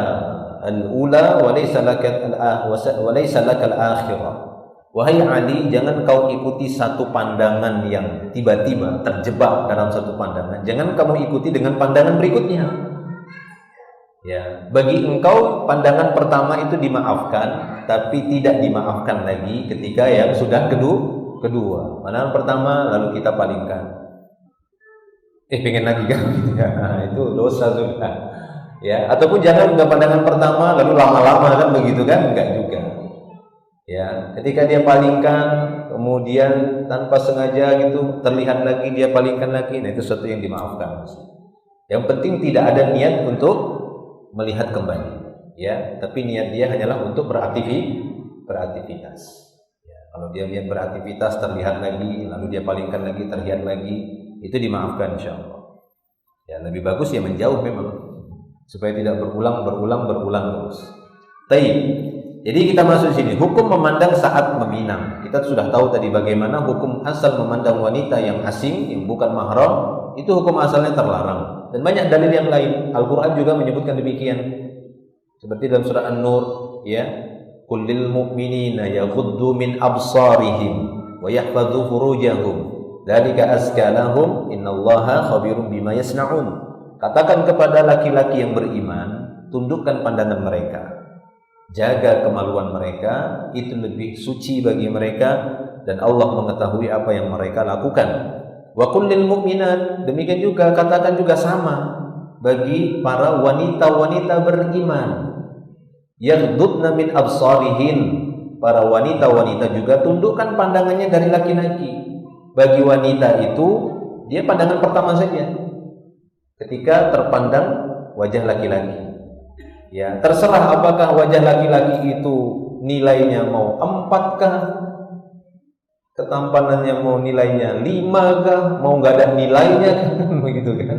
al-ula wa laysa laka al-akhirah. Wahai Ali, jangan kau ikuti satu pandangan yang tiba-tiba terjebak dalam satu pandangan. Jangan kamu ikuti dengan pandangan berikutnya. Ya, bagi engkau pandangan pertama itu dimaafkan, tapi tidak dimaafkan lagi ketika yang sudah kedua. Pandangan pertama lalu kita palingkan. Pengen lagi kan? Nah, itu dosa sudah. Ya, ataupun jangan udah pandangan pertama lalu lama-lama kan begitu kan? Enggak juga. Ya, ketika dia palingkan, kemudian tanpa sengaja gitu terlihat lagi dia palingkan lagi, nah itu sesuatu yang dimaafkan. Yang penting tidak ada niat untuk melihat kembali, ya, tapi niat dia hanyalah untuk beraktivitas. Ya, kalau dia lihat beraktivitas terlihat lagi, lalu dia palingkan lagi terlihat lagi, itu dimaafkan insyaallah. Ya, lebih bagus ya menjauh memang supaya tidak berulang terus. Taib. Jadi kita masuk sini, hukum memandang saat meminang. Kita sudah tahu tadi bagaimana hukum asal memandang wanita yang asing, yang bukan mahram, itu hukum asalnya terlarang. Dan banyak dalil yang lain. Al-Quran juga menyebutkan demikian. Seperti dalam surah An-Nur, ya, qul lil mu'minina yaghuddu min absarihim wa yahfadhu furujahum dzalika azka lahum innallaha khabirum bima yasnaun. Katakan kepada laki-laki yang beriman, tundukkan pandangan mereka, jaga kemaluan mereka, itu lebih suci bagi mereka dan Allah mengetahui apa yang mereka lakukan. Wa qul lil mu'minat, demikian juga katakan juga sama bagi para wanita-wanita beriman, yaghdudna min absarihin, para wanita-wanita juga tundukkan pandangannya dari laki-laki. Bagi wanita itu dia pandangan pertama saja ketika terpandang wajah laki-laki. Ya, terserah apakah wajah laki-laki itu nilainya mau 4 kah, ketampanannya mau nilainya 5 kah, mau nggak ada nilainya kan, begitu kan.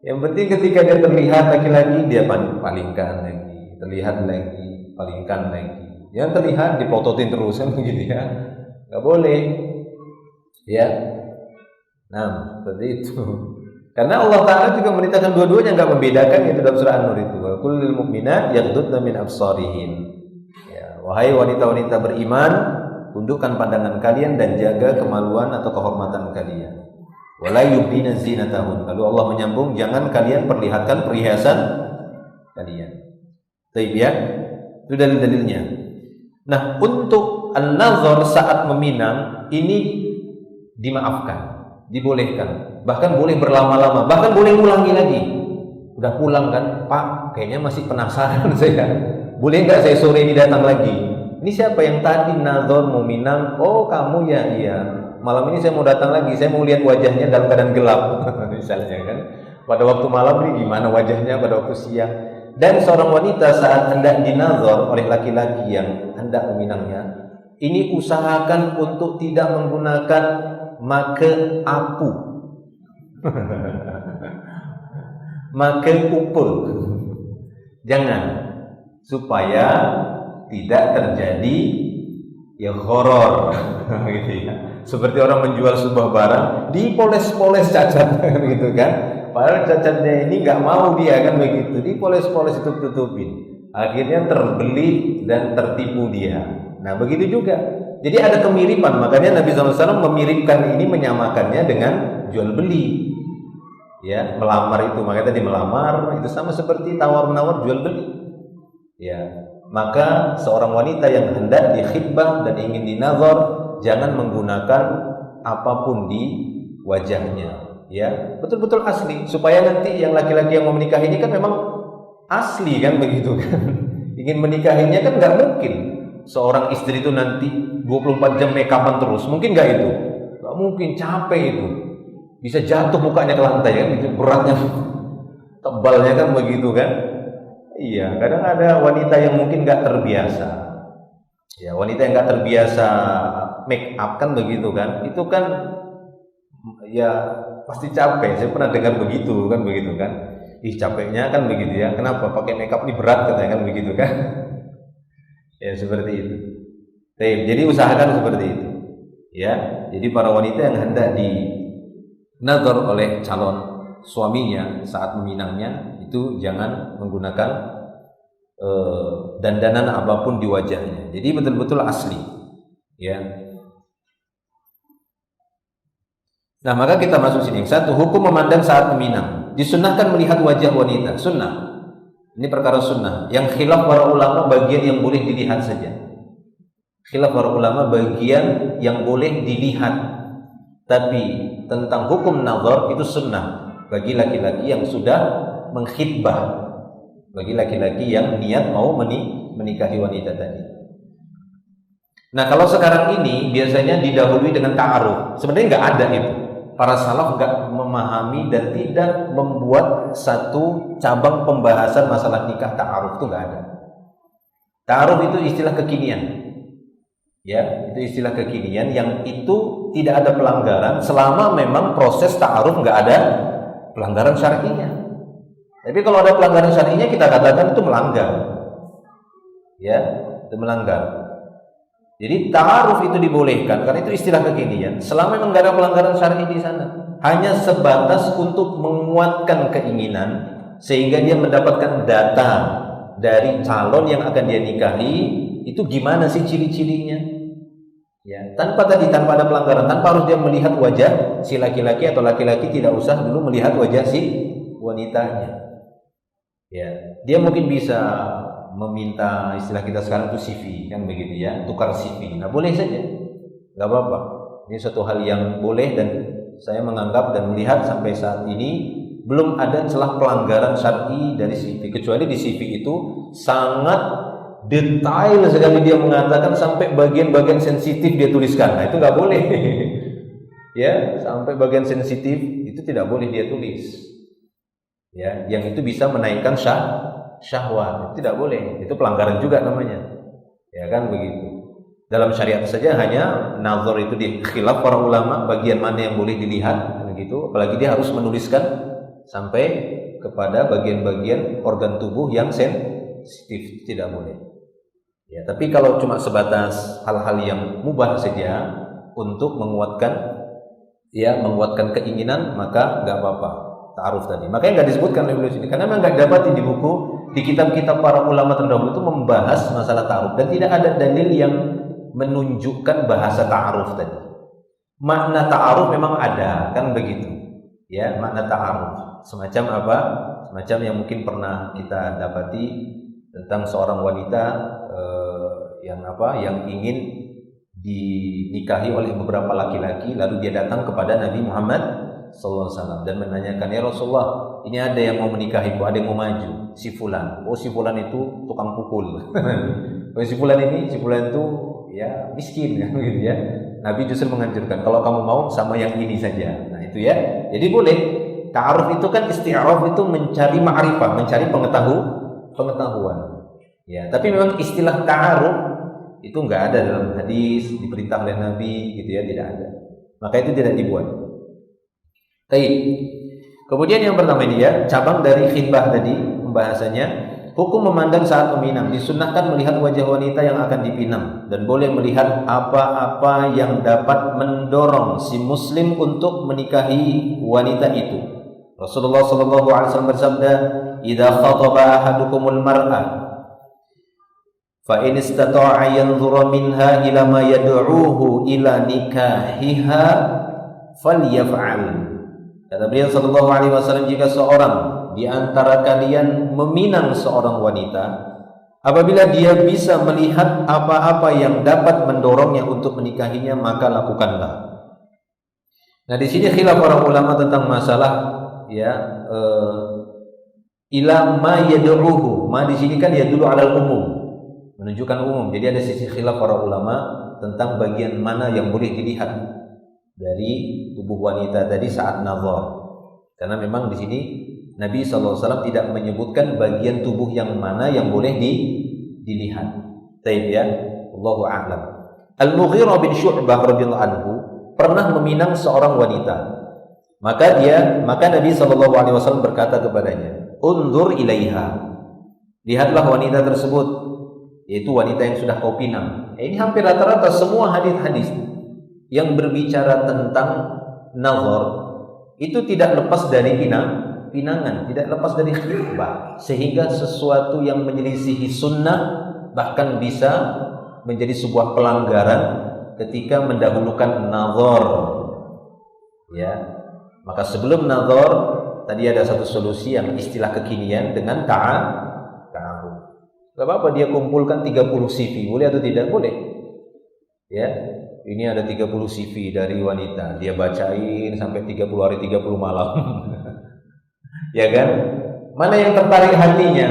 Yang penting ketika dia terlihat laki-laki, dia palingkan lagi, terlihat lagi, palingkan lagi. Yang terlihat dipototin terus kan begitu ya, nggak boleh. Ya, nah seperti itu. Karena Allah Ta'ala juga memerintahkan dua-duanya, nggak membedakan itu dalam surah An-Nur itu. Wa qul lil mu'minat yaghdudna min absarihin. Ya, wahai wanita-wanita beriman, tundukkan pandangan kalian dan jaga kemaluan atau kehormatan kalian. Wala yubdina zinatahun. Lalu Allah menyambung, jangan kalian perlihatkan perhiasan kalian. Baik ya. Itu dalil-dalilnya. Nah, untuk an-nazar saat meminang ini dimaafkan, dibolehkan. Bahkan boleh berlama-lama, bahkan boleh ulangi lagi. Udah pulang kan, Pak, kayaknya masih penasaran saya. Boleh nggak saya sore ini datang lagi? Ini siapa yang tadi nazar mau minang? Oh, kamu ya, iya. Malam ini saya mau datang lagi, saya mau lihat wajahnya dalam keadaan gelap. Misalnya kan. Pada waktu malam ini gimana wajahnya pada waktu siang. Dan seorang wanita saat hendak dinazar oleh laki-laki yang hendak meminangnya, ini usahakan untuk tidak menggunakan make apu. Make upel, jangan, supaya tidak terjadi ya horor gitu ya. Seperti orang menjual sebuah barang dipoles-poles cacat gitu kan. Padahal cacatnya ini nggak mau dia kan begitu, dipoles-poles tutupin. Akhirnya terbeli dan tertipu dia. Nah begitu juga. Jadi ada kemiripan, makanya Nabi SAW memiripkan ini, menyamakannya dengan jual beli. Ya, melamar itu, makanya tadi melamar itu sama seperti tawar-menawar, jual beli. Ya, maka seorang wanita yang hendak dikhitbah dan ingin dinazar, jangan menggunakan apapun di wajahnya. Ya, betul-betul asli, supaya nanti yang laki-laki yang mau menikah ini kan memang asli kan begitu kan. Ingin menikahinya kan nggak mungkin. Seorang istri itu nanti 24 jam make upan terus, mungkin nggak itu? Nggak mungkin, capek itu. Bisa jatuh mukanya ke lantai kan, itu beratnya, tebalnya kan begitu kan. Iya, kadang ada wanita yang mungkin nggak terbiasa. Ya, wanita yang nggak terbiasa make up kan begitu kan, itu kan ya pasti capek. Saya pernah dengar begitu kan. Ih, capeknya kan begitu ya. Kenapa pakai make up ini berat katanya kan begitu kan. Ya seperti itu. Jadi usahakan seperti itu. Ya, jadi para wanita yang hendak dinazar oleh calon suaminya saat meminangnya itu jangan menggunakan dandanan apapun di wajahnya. Jadi betul-betul asli. Ya. Nah, maka kita masuk sini. Satu, hukum memandang saat meminang. Disunnahkan melihat wajah wanita, sunnah. Ini perkara sunnah. Yang khilaf para ulama bagian yang boleh dilihat saja. Khilaf para ulama bagian yang boleh dilihat. Tapi tentang hukum nazar itu sunnah bagi laki-laki yang sudah mengkhitbah. Bagi laki-laki yang niat mau menikahi wanita tadi. Nah, kalau sekarang ini biasanya didahului dengan ta'aruf. Sebenarnya nggak ada itu. Para salaf nggak memahami dan tidak membuat satu cabang pembahasan masalah nikah ta'aruf, itu nggak ada. Ta'aruf itu istilah kekinian. Ya, itu istilah kekinian yang itu tidak ada pelanggaran selama memang proses ta'aruf nggak ada pelanggaran syar'inya. Tapi kalau ada pelanggaran syar'inya kita katakan itu melanggar. Ya, itu melanggar. Jadi ta'aruf itu dibolehkan karena itu istilah kekinian. Selama memang enggak ada pelanggaran syar'i di sana, hanya sebatas untuk menguatkan keinginan sehingga dia mendapatkan data dari calon yang akan dia nikahi itu gimana sih ciri-cirinya. Ya, tanpa ada pelanggaran, tanpa harus dia melihat wajah si laki-laki atau laki-laki tidak usah dulu melihat wajah si wanitanya. Ya, dia mungkin bisa meminta istilah kita sekarang itu CV kan begitu ya, tukar CV. Nah, boleh saja, nggak apa-apa. Ini suatu hal yang boleh dan saya menganggap dan melihat sampai saat ini belum ada celah pelanggaran syar'i dari CV, kecuali di CV itu sangat detail sekali dia mengatakan sampai bagian-bagian sensitif dia tuliskan. Nah, itu nggak boleh. Ya, sampai bagian sensitif itu tidak boleh dia tulis. Ya, yang itu bisa menaikkan syahwat, itu tidak boleh. Itu pelanggaran juga namanya. Ya kan begitu. Dalam syariat saja hanya nazar itu di khilaf para ulama bagian mana yang boleh dilihat begitu, apalagi dia harus menuliskan sampai kepada bagian-bagian organ tubuh yang sensitif, tidak boleh. Ya, tapi kalau cuma sebatas hal-hal yang mubah saja untuk menguatkan keinginan maka enggak apa-apa. Ta'aruf tadi. Makanya enggak disebutkan oleh beliau sini karena memang enggak dapat di buku di kitab-kitab para ulama terdahulu itu membahas masalah ta'aruf dan tidak ada dalil yang menunjukkan bahasa ta'aruf tadi. Makna ta'aruf memang ada, kan begitu. Ya, makna ta'aruf. Semacam apa? Semacam yang mungkin pernah kita dapati tentang seorang wanita yang ingin dinikahi oleh beberapa laki-laki lalu dia datang kepada Nabi Muhammad SAW dan menanyakan, ya Rasulullah, ini ada yang mau menikahiku, ada yang mau maju, si fulan. Oh, si fulan itu tukang pukul. Si fulan itu ya miskin kan gitu ya. Nabi justru menganjurkan kalau kamu mau sama yang ini saja. Nah, itu ya. Jadi boleh. Ta'aruf itu kan isti'araf itu mencari ma'rifah, mencari pengetahuan. Ya, tapi memang istilah ta'aruf itu enggak ada dalam hadis diperintah oleh Nabi gitu ya, tidak ada. Maka itu tidak dibuat. Baik. Kemudian yang pertama ini ya, cabang dari khitbah tadi pembahasannya, hukum memandang saat meminang. Disunnahkan melihat wajah wanita yang akan dipinang dan boleh melihat apa-apa yang dapat mendorong si muslim untuk menikahi wanita itu. Rasulullah sallallahu alaihi wasallam bersabda, "Idza khataba ahadukumul mar'ah fa in istata'a yanzura minha ila ma yad'uhu ila nikahiha falyaf'al." Kata beliau sallallahu alaihi wasallam, jika seorang di antara kalian meminang seorang wanita, apabila dia bisa melihat apa-apa yang dapat mendorongnya untuk menikahinya, maka lakukanlah. Nah, di sini khilaf para ulama tentang masalah ila ma yad'uhu. Ma di sini kan yadullu 'alal umum, menunjukkan umum. Jadi ada sisi khilaf para ulama tentang bagian mana yang boleh dilihat dari tubuh wanita tadi saat nazar. Karena memang di sini Nabi SAW tidak menyebutkan bagian tubuh yang mana yang boleh dilihat. Taib ya, Allahu a'lam. Al-Mughirah bin Syu'bah radhiyallahu anhu pernah meminang seorang wanita. Maka Nabi SAW berkata kepadanya, "Unzur ilaiha." Lihatlah wanita tersebut, yaitu wanita yang sudah kau pinang. Ini hampir rata-rata semua hadis-hadis yang berbicara tentang nazar itu tidak lepas dari pinangan, tidak lepas dari khitbah, sehingga sesuatu yang menyelisihi sunnah bahkan bisa menjadi sebuah pelanggaran ketika mendahulukan nazar. Ya, maka sebelum nazar tadi ada satu solusi yang istilah kekinian dengan ta'aruf. Gak apa-apa dia kumpulkan 30 CV, boleh atau tidak? Boleh. Ya, ini ada 30 CV dari wanita, dia bacain sampai 30 hari 30 malam. Ya kan? Mana yang tertarik hatinya?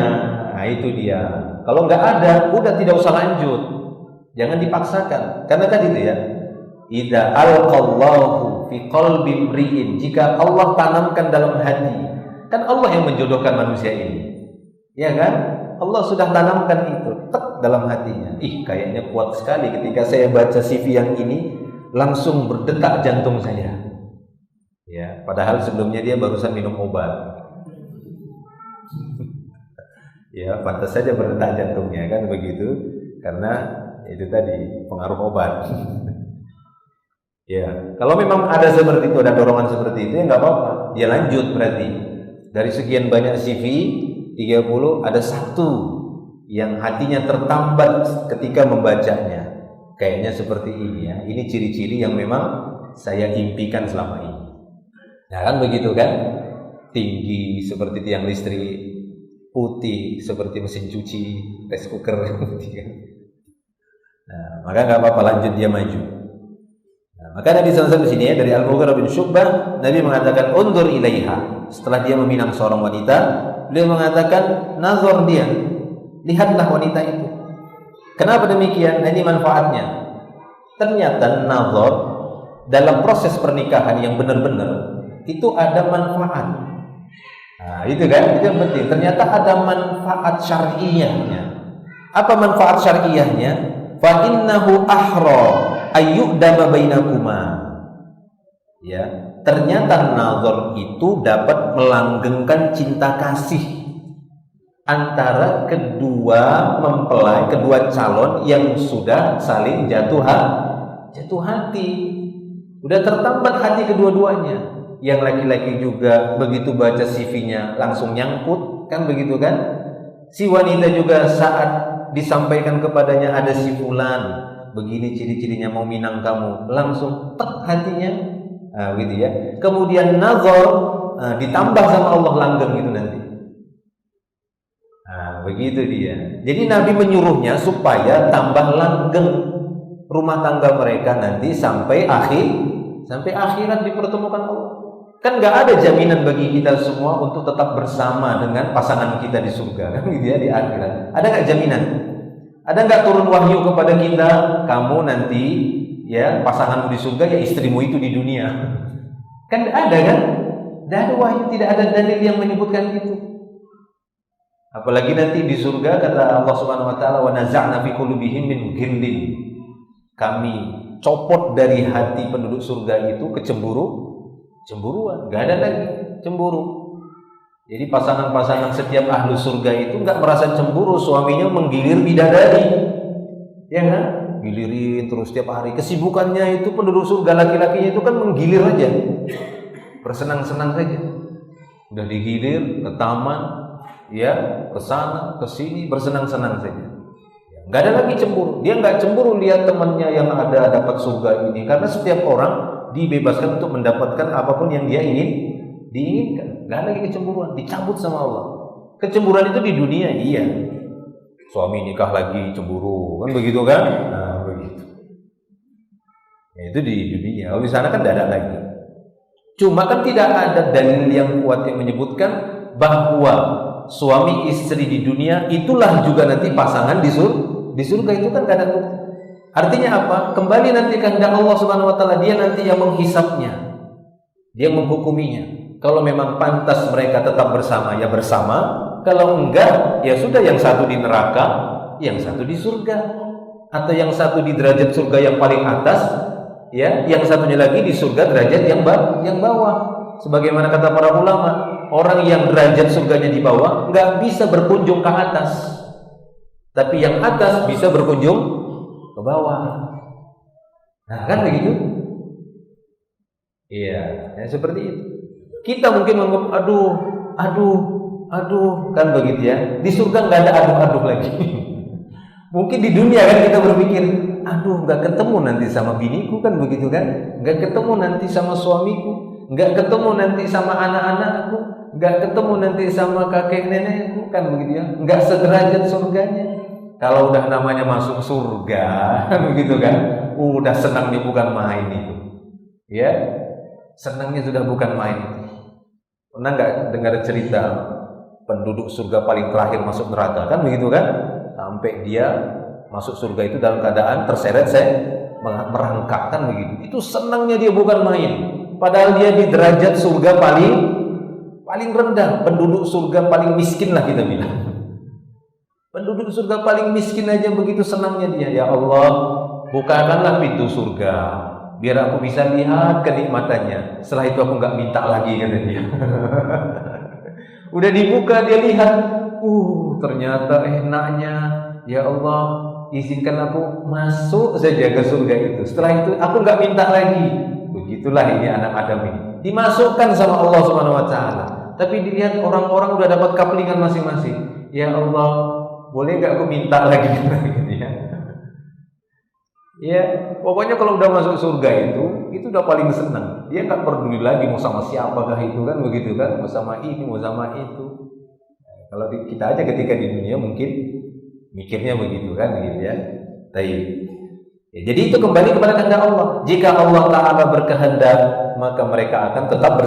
Nah, itu dia. Kalau nggak ada, udah tidak usah lanjut. Jangan dipaksakan. Karena tadi itu ya, idza alqallahu fi qalbi imri'in, jika Allah tanamkan dalam hati, kan Allah yang menjodohkan manusia ini. Ya kan? Allah sudah tanamkan itu dalam hatinya. Kayaknya kuat sekali ketika saya baca CV yang ini, langsung berdetak jantung saya. Ya, padahal sebelumnya dia barusan minum obat. Ya, pantas saja berdetak jantungnya kan begitu, karena itu tadi pengaruh obat. Ya, kalau memang ada seperti itu, ada dorongan seperti itu, ya nggak apa-apa. Dia lanjut berarti. Dari sekian banyak CV 30 ada satu yang hatinya tertambat ketika membacanya. Kayaknya seperti ini ya. Ini ciri-ciri yang memang saya impikan selama ini. Nah kan begitu kan? Tinggi seperti tiang listrik, putih seperti mesin cuci, rice cooker. Nah, maka nggak apa-apa, lanjut dia maju. Nah, maka Nabi SAW di sini ya, dari Al-Mughirah bin Syu'bah, Nabi mengatakan undur ilaiha. Setelah dia meminang seorang wanita, beliau mengatakan nazar dia, lihatlah wanita itu. Kenapa demikian? Nah, ini manfaatnya. Ternyata nazar dalam proses pernikahan yang benar-benar itu ada manfaat. Nah, itu kan, itu yang penting. Ternyata ada manfaat syar'iyahnya. Apa manfaat syar'iyahnya? Fa innahu ahra ayyudama bainakuma. Ya, ternyata nazar itu dapat melanggengkan cinta kasih antara kedua mempelai, kedua calon yang sudah saling jatuh hati. Udah tertambat hati kedua-duanya. Yang laki-laki juga begitu baca CV-nya langsung nyangkut, kan begitu kan? Si wanita juga saat disampaikan kepadanya ada si fulan, begini ciri-cirinya mau minang kamu, langsung tek hatinya. Nah, gitu ya. Kemudian nazar ditambah sama Allah langgeng gitu nanti. Nah, begitu dia. Jadi Nabi menyuruhnya supaya tambah langgeng rumah tangga mereka nanti sampai akhirat dipertemukan Allah. Kan nggak ada jaminan bagi kita semua untuk tetap bersama dengan pasangan kita di surga, kan gitu ya, di akhirat. Ada nggak jaminan? Ada nggak turun wahyu kepada kita, kamu nanti ya pasanganmu di surga, ya istrimu itu di dunia? Kan ada kan? Tidak ada wahyu, tidak ada dalil yang menyebutkan itu. Apalagi nanti di surga kata Allah Subhanahu wa taala, wa naza'na fi qulubihim min ghillin. Kami copot dari hati penduduk surga itu cemburuan, nggak ada lagi cemburu. Jadi pasangan-pasangan setiap ahlu surga itu nggak merasa cemburu suaminya menggilir bidadari, ya kan? Gilirin terus setiap hari. Kesibukannya itu penduduk surga laki-lakinya itu kan menggilir aja, bersenang-senang saja. Udah digilir ke taman, ya ke sana ke sini bersenang-senang saja. Nggak ada lagi cemburu. Dia nggak cemburu lihat temannya yang ada dapat surga ini, karena setiap orang dibebaskan untuk mendapatkan apapun yang dia diinginkan. Gak ada lagi kecemburuan, dicabut sama Allah. Kecemburuan itu di dunia, iya. Suami nikah lagi cemburu, kan begitu kan? Nah, begitu. Nah, itu di dunia. Kalau di sana kan tidak ada lagi. Cuma kan tidak ada dalil yang kuat yang menyebutkan bahwa suami istri di dunia itulah juga nanti pasangan di surga itu kan gak ada bukti. Artinya apa? Kembali nanti kehendak Allah Subhanahu wa taala, dia nanti yang menghisapnya. Dia menghukuminya. Kalau memang pantas mereka tetap bersama, ya bersama. Kalau enggak, ya sudah, yang satu di neraka, yang satu di surga. Atau yang satu di derajat surga yang paling atas, ya, yang satunya lagi di surga derajat yang bawah. Sebagaimana kata para ulama, orang yang derajat surganya di bawah enggak bisa berkunjung ke atas. Tapi yang atas bisa berkunjung ke bawah. Nah, kan begitu? Iya, ya seperti itu. Kita mungkin menganggap aduh, kan begitu ya. Di surga nggak ada aduh-aduh lagi. Mungkin di dunia kan kita berpikir, aduh nggak ketemu nanti sama biniku kan begitu kan, nggak ketemu nanti sama suamiku, nggak ketemu nanti sama anak-anakku, nggak ketemu nanti sama kakek nenekku kan begitu ya, nggak sederajat surganya. Kalau udah namanya masuk surga kan begitu kan, udah senangnya bukan main itu, ya senangnya sudah bukan main itu. Pernah nggak dengar cerita penduduk surga paling terakhir masuk neraka kan begitu kan? Sampai dia masuk surga itu dalam keadaan terseret merangkak kan begitu. Itu senangnya dia bukan main. Padahal dia di derajat surga paling rendah, penduduk surga paling miskin lah kita bilang. Penduduk surga paling miskin aja begitu senangnya dia. Ya Allah, bukakanlah pintu surga biar aku bisa lihat kenikmatannya. Setelah itu aku nggak minta lagi kata dia. Udah dibuka dia lihat, ternyata enaknya. Ya Allah, izinkan aku masuk saja ke surga itu. Setelah itu aku nggak minta lagi. Begitulah ini anak Adam ini. Dimasukkan sama Allah Subhanahu wa taala. Tapi dilihat orang-orang udah dapat kaplingan masing-masing. Ya Allah, boleh nggak aku minta lagi gitu ya. Ya, pokoknya kalau udah masuk surga itu udah paling senang. Dia nggak peduli lagi mau sama siapakah itu kan begitu kan, mau sama ini, mau sama itu. Kalau kita aja ketika di dunia mungkin mikirnya begitu kan, begitu ya. Ya, jadi itu kembali kepada kehendak Allah. Jika Allah Taala berkehendak, maka mereka akan tetap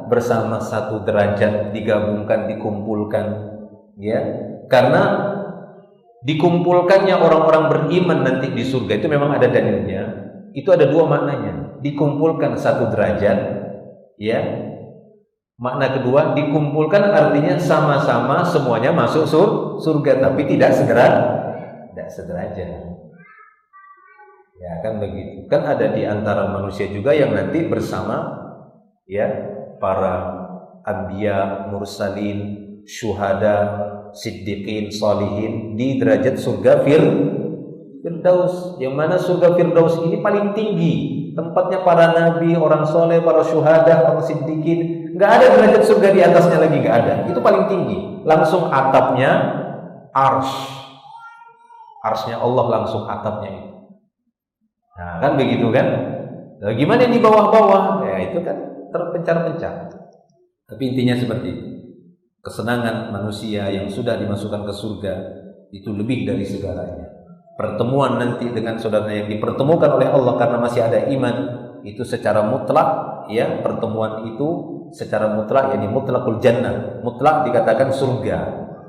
bersama satu derajat, digabungkan, dikumpulkan, ya. Karena dikumpulkannya orang-orang beriman nanti di surga itu memang ada dalilnya. Itu ada dua maknanya. Dikumpulkan satu derajat, ya. Makna kedua, dikumpulkan artinya sama-sama semuanya masuk surga, tapi tidak sederajat. Ya kan begitu. Kan ada di antara manusia juga yang nanti bersama, ya, para anbiya, mursalin, syuhada, siddiqin, salihin di derajat surga Firdaus. Yang mana surga Firdaus ini paling tinggi, tempatnya para nabi, orang soleh, para syuhada, orang siddiqin. Nggak ada derajat surga di atasnya lagi, nggak ada. Itu paling tinggi. Langsung atapnya arsnya Allah, langsung atapnya itu. Nah kan begitu kan. Nah, gimana yang di bawah-bawah? Ya itu kan terpencar-pencar. Tapi intinya seperti itu. Kesenangan manusia yang sudah dimasukkan ke surga itu lebih dari segalanya. Pertemuan nanti dengan saudara yang dipertemukan oleh Allah karena masih ada iman, itu secara mutlak, ya, pertemuan itu secara mutlak, yakni mutlakul jannah, mutlak dikatakan surga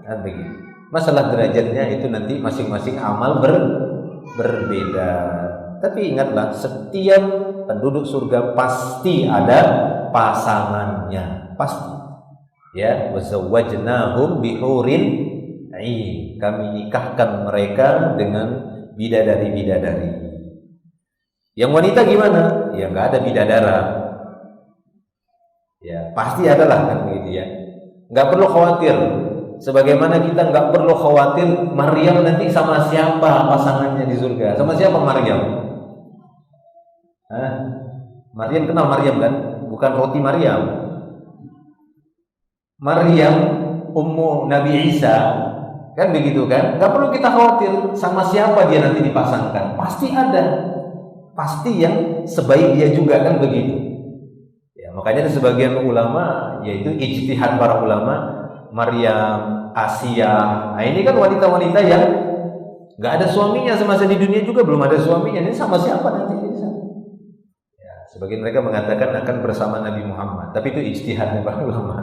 kan begitu. Masalah derajatnya itu nanti masing-masing amal berbeda. Tapi ingatlah, setiap penduduk surga pasti ada pasangannya, pasti. Ya, wazawwajnahum bihurin ain. Kami nikahkan mereka dengan bidadari-bidadari. Yang wanita gimana? Ya nggak ada bidadara. Ya pasti adalah kan begitu ya. Nggak perlu khawatir. Sebagaimana kita nggak perlu khawatir Maryam nanti sama siapa pasangannya di surga. Sama siapa Maryam? Maryam kenal Maryam kan? Bukan roti Maryam. Maryam ummu Nabi Isa kan begitu kan? Nggak perlu kita khawatir sama siapa dia nanti dipasangkan. Pasti ada. Pasti yang sebaik dia juga kan begitu. Ya, makanya ada sebagian ulama, yaitu ijtihad para ulama, Maryam, Asia. Nah ini kan wanita-wanita yang nggak ada suaminya semasa di dunia juga, belum ada suaminya. Ini sama siapa nanti? Ya, sebagian mereka mengatakan akan bersama Nabi Muhammad. Tapi itu ijtihadnya para ulama.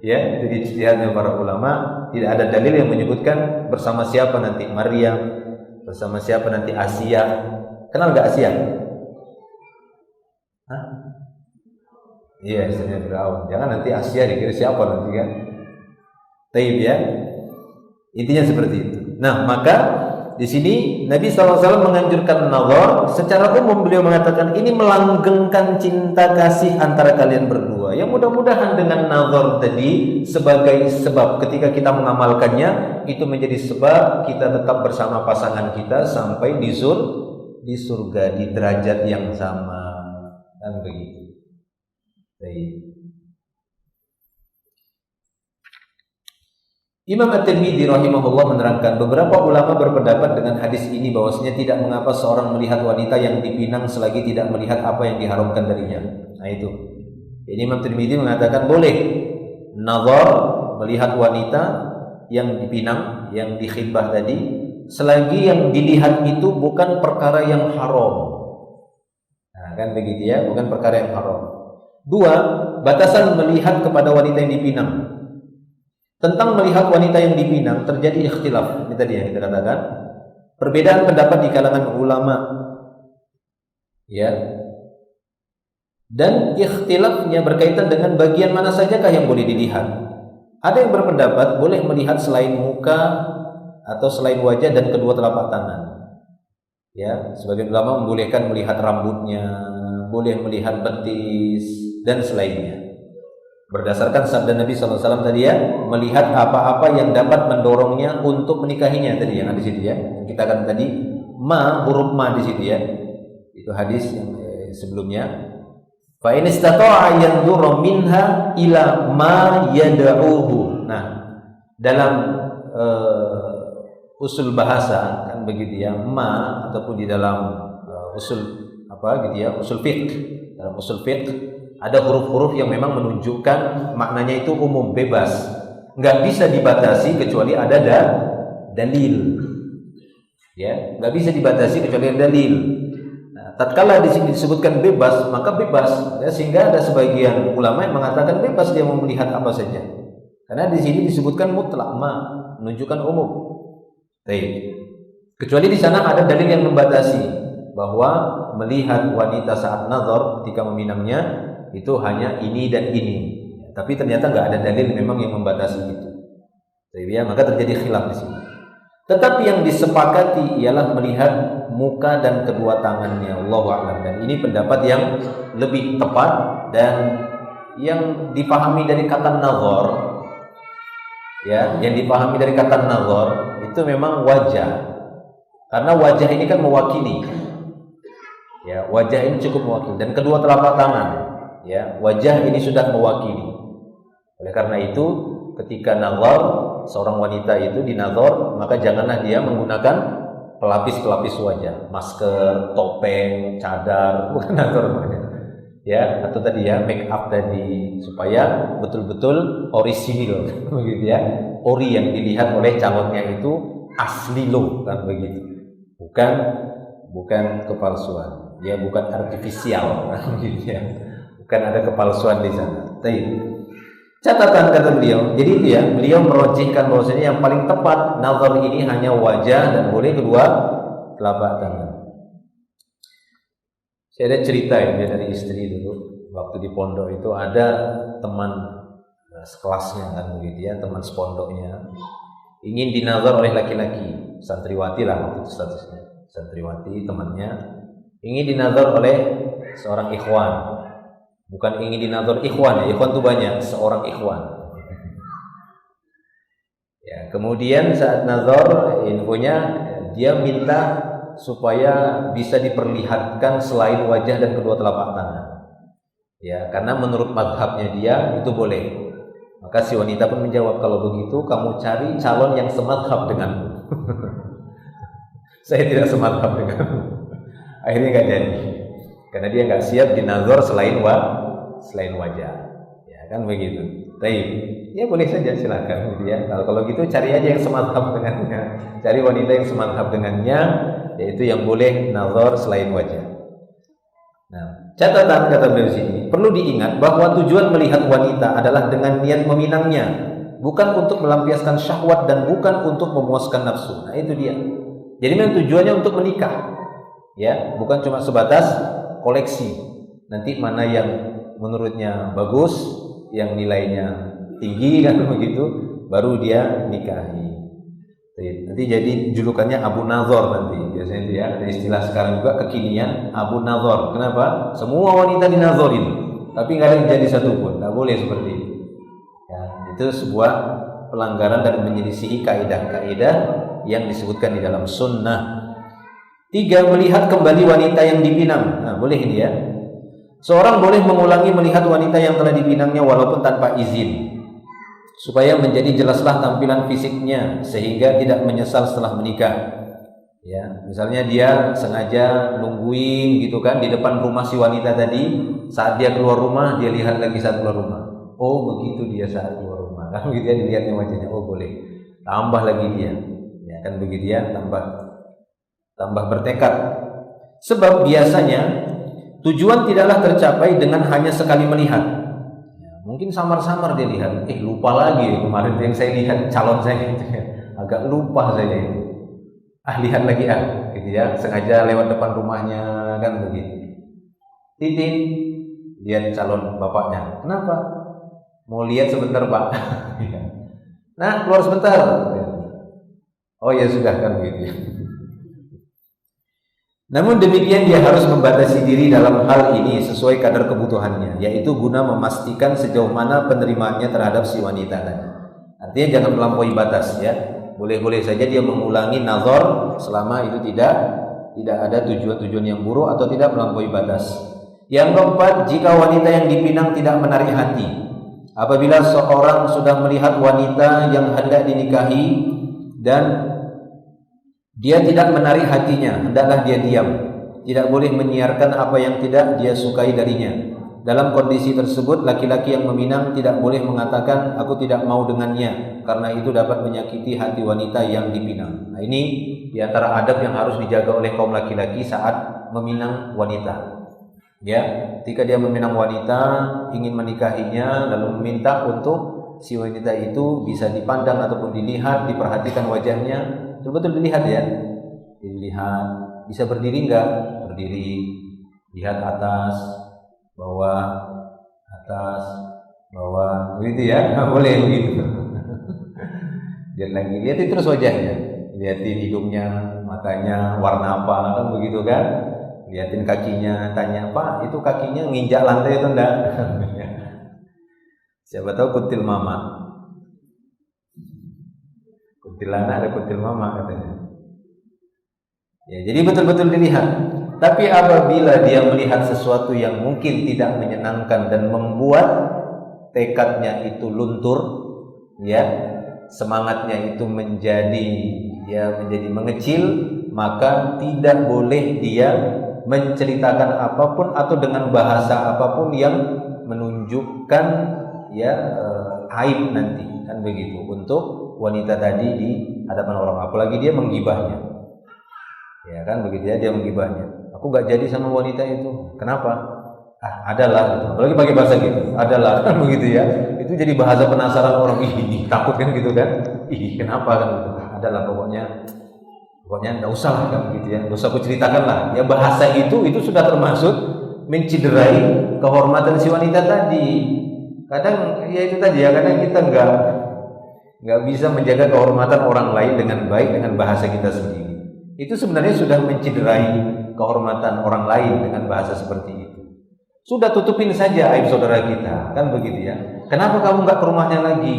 Ya, itu ijtihadnya para ulama. Tidak ada dalil yang menyebutkan bersama siapa nanti Maryam, bersama siapa nanti Asia. Kenal nggak Asia? Iya, istrinya Firaun. Jangan nanti Asia dikira siapa nanti kan? Taib ya. Intinya seperti itu. Nah, maka di sini Nabi SAW menganjurkan nazar. Secara umum beliau mengatakan ini melanggengkan cinta kasih antara kalian berdua. Yang mudah-mudahan dengan nazar tadi sebagai sebab ketika kita mengamalkannya itu menjadi sebab kita tetap bersama pasangan kita sampai di surga di derajat yang sama, kan begitu. Baik. Imam At-Tirmidzi rahimahullah menerangkan beberapa ulama berpendapat dengan hadis ini bahwasanya tidak mengapa seorang melihat wanita yang dipinang selagi tidak melihat apa yang diharamkan darinya. Nah itu. Jadi Imam Tirmidzi mengatakan boleh nazar melihat wanita yang dipinang, yang dikhitbah tadi, selagi yang dilihat itu bukan perkara yang haram. Nah, kan begitu ya, bukan perkara yang haram. 2, batasan melihat kepada wanita yang dipinang. Tentang melihat wanita yang dipinang terjadi ikhtilaf. Ini tadi yang kita katakan. Perbedaan pendapat di kalangan ulama. Ya. Dan ikhtilafnya berkaitan dengan bagian mana sajakah yang boleh dilihat. Ada yang berpendapat boleh melihat selain muka atau selain wajah dan kedua telapak tangan. Ya, sebagian ulama membolehkan melihat rambutnya, boleh melihat betis dan selainnya. Berdasarkan sabda Nabi SAW tadi ya, melihat apa-apa yang dapat mendorongnya untuk menikahinya tadi yang ada di situ ya. Kita akan tadi huruf ma di situ ya. Itu hadis yang sebelumnya. Fa in istata'a yanzura minha ila ma yad'uhu. Nah, dalam usul bahasa kan begitu ya, ma ataupun di dalam usul apa gitu ya, usul fiqh. Dalam usul fiqh ada huruf-huruf yang memang menunjukkan maknanya itu umum, bebas, nggak bisa dibatasi kecuali ada dalil. Ya, nggak bisa dibatasi kecuali ada dalil. Nah, tatkala di sini disebutkan bebas, maka bebas. Ya, sehingga ada sebagian ulama yang mengatakan bebas dia mau melihat apa saja. Karena di sini disebutkan mutlak, menunjukkan umum. Baik. Kecuali di sana ada dalil yang membatasi bahwa melihat wanita saat nazar ketika meminangnya itu hanya ini dan ini, tapi ternyata nggak ada dalil memang yang membatasi itu. Jadi ya, maka terjadi khilaf di sini. Tetapi yang disepakati ialah melihat muka dan kedua tangannya, Allahu a'lam. Dan ini pendapat yang lebih tepat dan yang dipahami dari kata nazar. Ya, yang dipahami dari kata nazar itu memang wajah, karena wajah ini kan mewakili. Ya, wajah ini cukup mewakili dan kedua telapak tangan. Ya, wajah ini sudah mewakili. Oleh karena itu, ketika nazar seorang wanita itu dinazar, maka janganlah dia menggunakan pelapis-pelapis wajah, masker, topeng, cadar, bukan nazar namanya. Ya, atau tadi ya make up tadi, supaya betul-betul orisinil, begitu ya. Ori yang dilihat oleh calonnya itu asli loh, kan begitu. Bukan kepalsuan. Ya, bukan artifisial, gitu ya. Bukan ada kepalsuan di sana. Catatan kata beliau. Jadi itu ya, beliau merojihkan bahwasanya yang paling tepat nazar ini hanya wajah dan boleh kedua telapak tangan. Saya ada cerita ya dari istri dulu waktu di pondok itu ada teman sekelasnya kan begitu ya, teman sepondoknya ingin dinazar oleh laki-laki, santriwati lah waktu itu statusnya. Santriwati temannya ingin dinazar oleh seorang ikhwan. Bukan ingin dinazar ikhwan ya, ikhwan itu banyak, seorang ikhwan. Ya, kemudian saat nazar infonya dia minta supaya bisa diperlihatkan selain wajah dan kedua telapak tangan. Ya, karena menurut mazhabnya dia itu boleh. Maka si wanita pun menjawab, kalau begitu kamu cari calon yang semazhab denganmu. Saya tidak semazhab denganmu. Akhirnya nggak jadi. Karena dia nggak siap dinazar selain wajah, ya kan begitu. Baik, ya boleh saja silakan gitu ya. Kalau gitu cari aja yang semazhab dengannya, cari wanita yang semazhab dengannya, yaitu yang boleh nazar selain wajah. Nah, catatan kata beliau sini perlu diingat bahwa tujuan melihat wanita adalah dengan niat meminangnya, bukan untuk melampiaskan syahwat dan bukan untuk memuaskan nafsu. Nah itu dia. Jadi memang tujuannya untuk menikah, ya, bukan cuma sebatas koleksi. Nanti mana yang menurutnya bagus, yang nilainya tinggi kan begitu, baru dia nikahi. Nanti jadi julukannya Abu Nazar nanti biasanya itu ya. Ada istilah sekarang juga kekinian Abu Nazar. Kenapa? Semua wanita dinazorin, tapi nggak ada yang jadi satupun. Nggak boleh seperti itu. Ya, itu sebuah pelanggaran dan menyelisihi kaidah-kaidah yang disebutkan di dalam sunnah. 3, melihat kembali wanita yang dipinang. Nah, boleh ini ya. Seorang boleh mengulangi melihat wanita yang telah dipinangnya walaupun tanpa izin, supaya menjadi jelaslah tampilan fisiknya sehingga tidak menyesal setelah menikah. Ya, misalnya dia sengaja nungguin gitu kan di depan rumah si wanita tadi, saat dia keluar rumah dia lihat lagi saat keluar rumah. Oh begitu dia saat keluar rumah, kan begitu dia dilihatnya wajahnya. Oh boleh, tambah lagi dia, ya kan begitu ya, tambah bertekad. Sebab biasanya tujuan tidaklah tercapai dengan hanya sekali melihat. Ya, mungkin samar-samar dia lihat, lupa lagi kemarin yang saya lihat calon saya gitu ya. Agak lupa saya itu. Lihat lagi gitu ya, sengaja lewat depan rumahnya kan begitu. Titin, lihat calon bapaknya. Kenapa? Mau lihat sebentar, Pak. Nah, keluar sebentar. Oh ya sudah kan begitu. Namun demikian dia harus membatasi diri dalam hal ini sesuai kadar kebutuhannya, yaitu guna memastikan sejauh mana penerimaannya terhadap si wanita tadi. Artinya jangan melampaui batas ya. Boleh-boleh saja dia mengulangi nazar selama itu tidak ada tujuan-tujuan yang buruk atau tidak melampaui batas. Yang keempat, jika wanita yang dipinang tidak menarik hati. Apabila seorang sudah melihat wanita yang hendak dinikahi dan dia tidak menarik hatinya, hendaklah dia diam. Tidak boleh menyiarkan apa yang tidak dia sukai darinya. Dalam kondisi tersebut, laki-laki yang meminang tidak boleh mengatakan aku tidak mau dengannya, karena itu dapat menyakiti hati wanita yang dipinang. Nah, ini di antara adab yang harus dijaga oleh kaum laki-laki saat meminang wanita. Ya, ketika dia meminang wanita, ingin menikahinya, lalu meminta untuk si wanita itu bisa dipandang ataupun dilihat, diperhatikan wajahnya, betul-betul dilihat ya. Dilihat, bisa berdiri enggak? Berdiri, lihat atas, bawah, atas, bawah, begitu ya, boleh begitu. Dan lagi lihat terus wajahnya, lihatin hidungnya, matanya, warna apa, kan begitu kan? Lihatin kakinya, tanya Pak, itu kakinya nginjak lantai itu enggak? Siapa tahu kuntil mama, kuntilanak ada kuntil mama katanya. Ya, jadi betul-betul dilihat. Tapi apabila dia melihat sesuatu yang mungkin tidak menyenangkan dan membuat tekadnya itu luntur, ya, semangatnya itu menjadi mengecil, maka tidak boleh dia menceritakan apapun atau dengan bahasa apapun yang menunjukkan aib nanti, kan begitu, untuk wanita tadi di hadapan orang, apalagi dia menggibahnya. Ya kan begitu ya, dia menggibahnya. Aku gak jadi sama wanita itu. Kenapa? Adalah gitu. Apalagi pakai bahasa gitu. Adalah kan begitu ya. Itu jadi bahasa penasaran orang. Takut kan gitu kan. Kenapa kan gitu. Adalah pokoknya enggak usah lah kan gitu ya. Enggak usah aku ceritakan lah. Ya bahasa itu sudah termasuk menciderai kehormatan si wanita tadi. Kadang ya itu tadi ya, kadang kita enggak bisa menjaga kehormatan orang lain dengan baik dengan bahasa kita sendiri. Itu sebenarnya sudah menciderai kehormatan orang lain dengan bahasa seperti itu. Sudah tutupin saja aib saudara kita, kan begitu ya. Kenapa kamu nggak ke rumahnya lagi?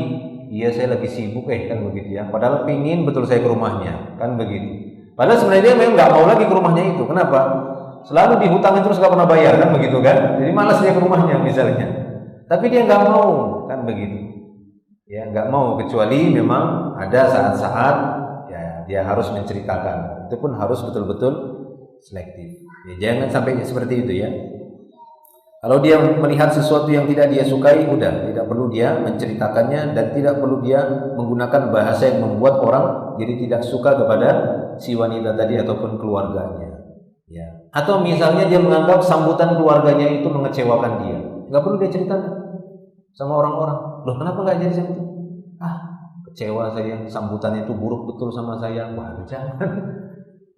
Iya saya lagi sibuk kan begitu ya. Padahal pingin betul saya ke rumahnya, kan begitu. Padahal sebenarnya dia memang nggak mau lagi ke rumahnya itu. Kenapa? Selalu dihutangin terus nggak pernah bayar, kan begitu kan. Jadi malas dia ke rumahnya misalnya. Tapi dia nggak mau, kan begitu. Ya nggak mau, kecuali memang ada saat-saat dia harus menceritakan. Itu pun harus betul-betul selektif. Ya, jangan sampai seperti itu ya. Kalau dia melihat sesuatu yang tidak dia sukai, udah tidak perlu dia menceritakannya dan tidak perlu dia menggunakan bahasa yang membuat orang jadi tidak suka kepada si wanita tadi ataupun keluarganya. Ya. Atau misalnya dia menganggap sambutan keluarganya itu mengecewakan dia, nggak perlu dia ceritakan sama orang-orang. Loh kenapa nggak jadi seperti itu? Kecewa saya, sambutannya itu buruk betul sama saya. Wah jangan.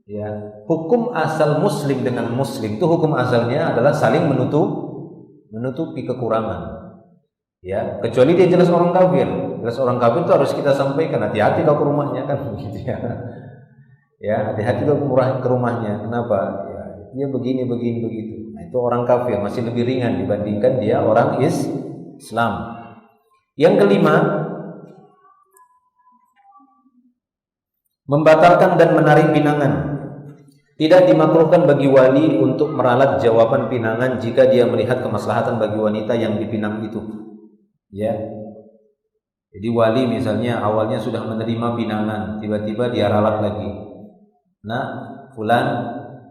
Ya, hukum asal muslim dengan muslim itu hukum asalnya adalah saling menutupi kekurangan. Ya, kecuali dia jelas orang kafir. Jelas orang kafir itu harus kita sampaikan, hati-hati kau ke rumahnya, kan begitu ya. Ya, hati-hati kau ke rumahnya. Kenapa? Ya, dia begini begitu. Nah, itu orang kafir masih lebih ringan dibandingkan dia orang Islam. Yang kelima, membatalkan dan menarik pinangan. Tidak dimakruhkan bagi wali untuk meralat jawaban pinangan jika dia melihat kemaslahatan bagi wanita yang dipinang itu. Ya. Jadi wali misalnya awalnya sudah menerima pinangan, tiba-tiba dia ralat lagi. Nah, fulan,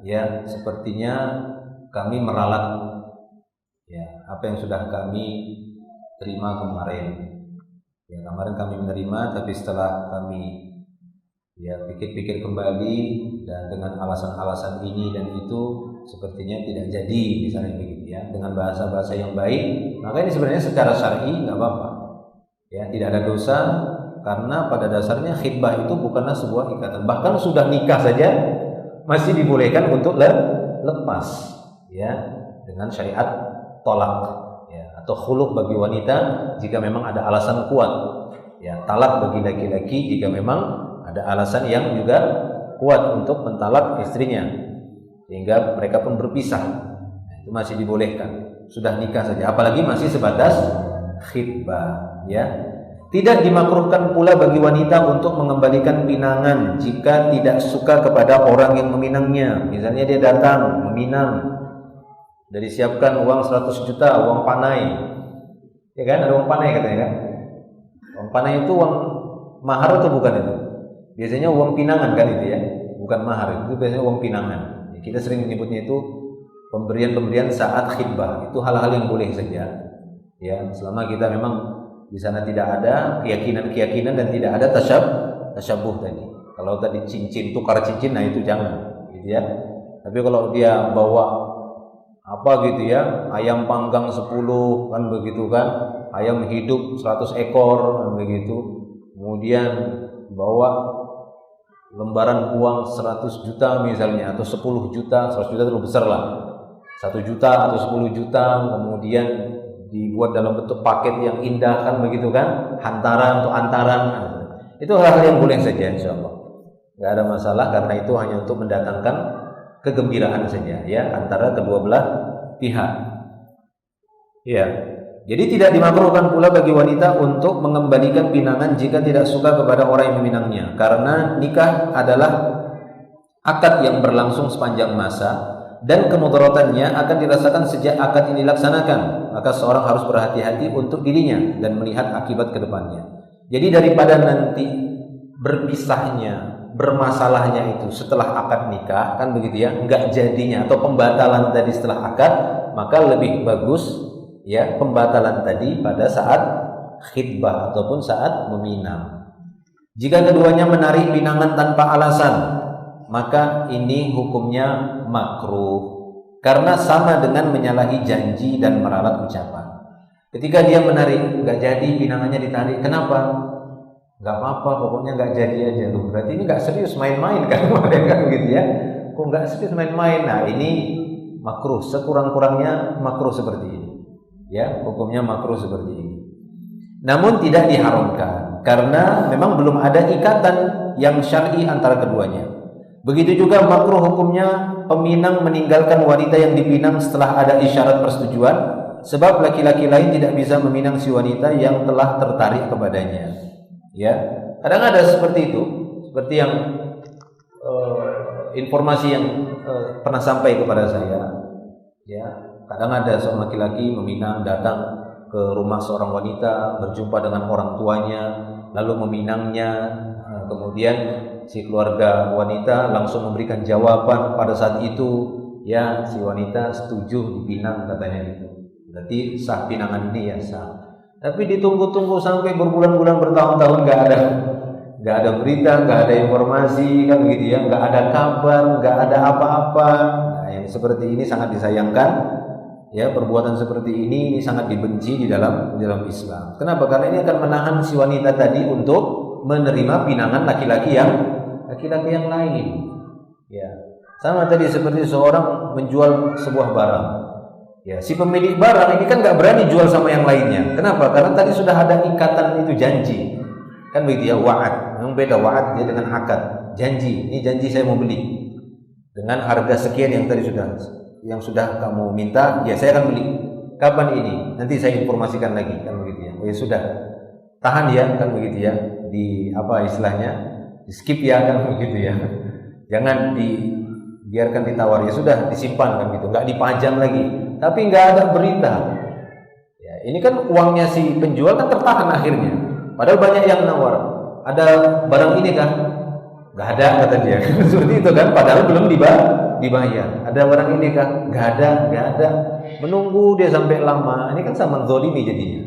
ya sepertinya kami meralat ya apa yang sudah kami terima kemarin. Ya kemarin kami menerima, tapi setelah kami ya pikir-pikir kembali dan dengan alasan-alasan ini dan itu sepertinya tidak jadi, misalnya begitu ya, dengan bahasa-bahasa yang baik, maka ini sebenarnya secara syar'i nggak apa-apa ya, tidak ada dosa, karena pada dasarnya khitbah itu bukanlah sebuah ikatan, bahkan sudah nikah saja masih dibolehkan untuk lepas ya dengan syariat tolak ya, atau khuluk bagi wanita jika memang ada alasan kuat ya, talak bagi laki-laki jika memang ada alasan yang juga kuat untuk mentalak istrinya sehingga mereka pun berpisah. Nah, itu masih dibolehkan, sudah nikah saja, apalagi masih sebatas khitbah ya. Tidak dimakruhkan pula bagi wanita untuk mengembalikan pinangan jika tidak suka kepada orang yang meminangnya. Misalnya dia datang meminang, sudah disiapkan uang 100 juta, uang panai ya kan, ada uang panai katanya kan. Uang panai itu uang mahar atau bukan itu? Biasanya uang pinangan kan itu ya, bukan mahar, itu biasanya uang pinangan. Kita sering menyebutnya itu pemberian-pemberian saat khitbah. Itu hal-hal yang boleh saja. Ya, selama kita memang di sana tidak ada keyakinan-keyakinan dan tidak ada tasyabuh tadi. Kalau tadi cincin, tukar cincin, nah itu jangan, gitu ya. Tapi kalau dia bawa apa gitu ya, ayam panggang 10 kan begitu kan, ayam hidup 100 ekor kan begitu. Kemudian bawa lembaran uang 100 juta misalnya, atau 10 juta, 100 juta terlalu besar lah, 1 juta atau 10 juta, kemudian dibuat dalam bentuk paket yang indah kan begitu kan, hantaran untuk antaran, itu hal-hal yang boleh saja insyaallah, nggak ada masalah, karena itu hanya untuk mendatangkan kegembiraan saja ya antara kedua belah pihak ya. Jadi tidak dimakruhkan pula bagi wanita untuk mengembalikan pinangan jika tidak suka kepada orang yang meminangnya, karena nikah adalah akad yang berlangsung sepanjang masa dan kemudaratannya akan dirasakan sejak akad ini dilaksanakan. Maka seorang harus berhati-hati untuk dirinya dan melihat akibat ke depannya. Jadi daripada nanti berpisahnya, bermasalahnya itu setelah akad nikah kan begitu ya, enggak jadinya atau pembatalan tadi setelah akad, maka lebih bagus ya pembatalan tadi pada saat khitbah ataupun saat meminang. Jika keduanya menarik pinangan tanpa alasan, maka ini hukumnya makruh, karena sama dengan menyalahi janji dan meralat ucapan. Ketika dia menarik, nggak jadi pinangannya ditarik, kenapa? Nggak apa-apa, pokoknya nggak jadi aja. Loh, berarti ini nggak serius, main-main kan? Kan begitu ya? Kok nggak serius, main-main? Nah ini makruh, sekurang-kurangnya makruh seperti ini. Ya, hukumnya makruh seperti ini. Namun tidak diharamkan karena memang belum ada ikatan yang syar'i antara keduanya. Begitu juga makruh hukumnya peminang meninggalkan wanita yang dipinang setelah ada isyarat persetujuan, sebab laki-laki lain tidak bisa meminang si wanita yang telah tertarik kepadanya. Ya, kadang ada seperti itu, seperti yang informasi yang pernah sampai kepada saya. Ya, kadang ada seorang laki-laki meminang, datang ke rumah seorang wanita, berjumpa dengan orang tuanya, lalu meminangnya, kemudian si keluarga wanita langsung memberikan jawaban pada saat itu, ya si wanita setuju dipinang katanya gitu. Berarti sah pinangan ini ya sah. Tapi ditunggu-tunggu sampai berbulan-bulan, bertahun-tahun nggak ada berita, nggak ada informasi kan begitu ya, nggak ada kabar, nggak ada apa-apa. Nah, yang seperti ini sangat disayangkan. Ya, perbuatan seperti ini sangat dibenci di dalam Islam. Kenapa? Karena ini akan menahan si wanita tadi untuk menerima pinangan laki-laki yang lain. Ya, sama tadi seperti seorang menjual sebuah barang. Ya, si pemilik barang ini kan nggak berani jual sama yang lainnya. Kenapa? Karena tadi sudah ada ikatan itu, janji. Kan begitu ya, wa'ad. Memang beda wa'ad dia dengan akad. Janji. Ini janji saya mau beli dengan harga sekian yang sudah kamu minta, ya saya akan beli. Kapan ini? Nanti saya informasikan lagi, kan begitu ya. Oh ya sudah, tahan ya, kan begitu ya. Di apa istilahnya? Di skip ya, kan begitu ya. Jangan biarkan ditawar, ya sudah disimpan kan gitu, nggak dipajang lagi, tapi nggak ada berita. Ya, ini kan uangnya si penjual kan tertahan akhirnya. Padahal banyak yang nawar, ada barang ini kan, nggak ada kata dia. Seperti itu kan, padahal belum dibayar. Ada barang ini kan, nggak ada. Menunggu dia sampai lama. Ini kan sama zalimi jadinya.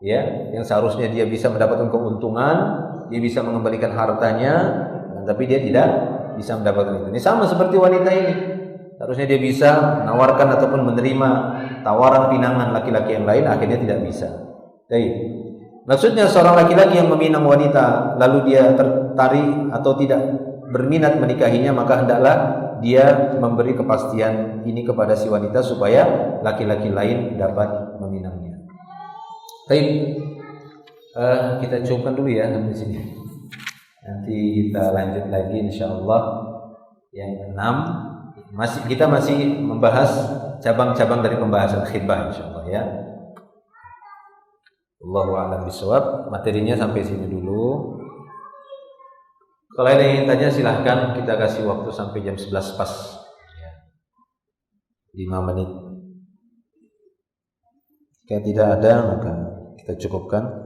Ya, yang seharusnya dia bisa mendapatkan keuntungan, dia bisa mengembalikan hartanya, tapi dia tidak bisa mendapatkan itu. Ini sama seperti wanita ini. Harusnya dia bisa menawarkan ataupun menerima tawaran pinangan laki-laki yang lain, akhirnya tidak bisa. Baik. Maksudnya seorang laki-laki yang meminang wanita lalu dia tertarik atau tidak berminat menikahinya, maka hendaklah dia memberi kepastian ini kepada si wanita supaya laki-laki lain dapat meminangnya. Baik. Kita cukupkan dulu ya sampai sini. Nanti kita lanjut lagi insyaallah yang 6. Kita masih membahas cabang-cabang dari pembahasan khitbah insyaallah ya. Allahu a'lam bishawab. Materinya sampai sini dulu. Kalau ada yang tanya silahkan, kita kasih waktu sampai jam 11 pas. 5 menit. Jika tidak ada maka kita cukupkan.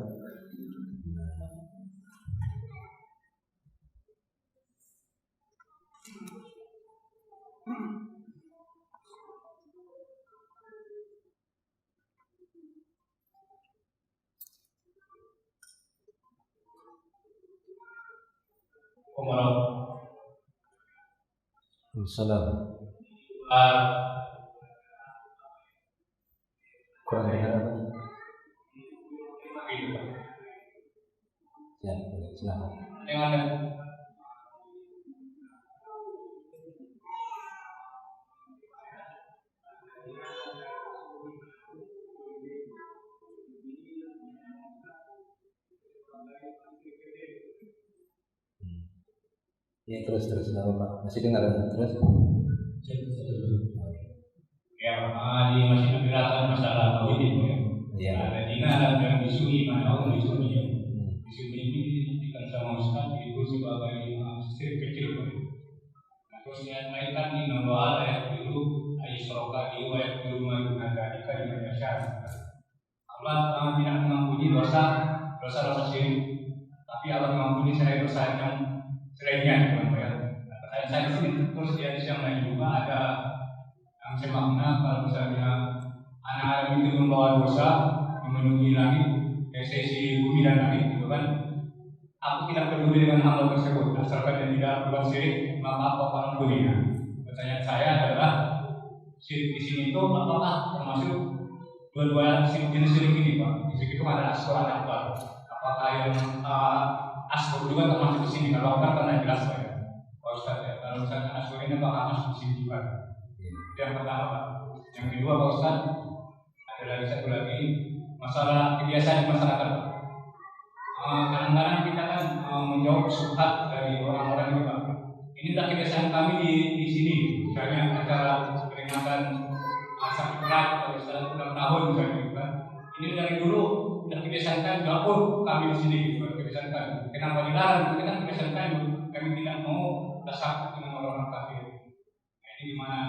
Assalamualaikum. Kurang dengar apa? Ya, silakan. Ya terus nggak apa-apa. Masih dengar terus? Ya, di masih membicarakan masalah tauhid itu ya. Ya. Ada dina dan isu iman atau isu ini. Isu ini dikatakan sama Ustaz itu sebagai syirik kecil. Nah, terus yang lain kan di nomor ayat dulu ayat surah di ayat dulu ada di kalimat syariat. Allah tidak mengampuni dosa syirik, tapi Allah mengampuni selain dosa yang selainnya, teman-teman ya. Pertanyaan saya di sini terus di hadis yang lain juga ada yang semakna kalau misalnya anak Adam itu membawa dosa memenuhi langit, sesi bumi dan langit gitu kan. Aku tidak peduli dengan hal tersebut, asalkan dia tidak berbuat syirik, maka apa ampuninya. Pertanyaan saya adalah syirik di sini itu apakah termasuk dua-dua jenis syirik ini, Pak? Di situ ada asghar dan akbar. Apakah yang asghar juga termasuk di sini? Kalau akbar kan jelas Pak ya, Pak Ustaz ya. Kalau misalnya asghar ini apakah masuk di sini juga? Yang pertama Pak. Yang kedua Pak Ustaz, ada lagi satu lagi masalah kebiasaan di masyarakat Pak. Kadang-kadang kita kan menjawab syubhat dari orang-orang itu Pak. Ini adalah kebiasaan kami di sini. Misalnya acara peringatan Sakit Berat atau misalnya ulang tahun misalnya gitu kan. Ini dari dulu sudah kebiasaan dapur kami di sini gitu, kebiasaan kami. Kenapa dilarang? Kita kan kebiasaan kami tidak mau bersatu dengan orang-orang kafir. Nah, ini gimana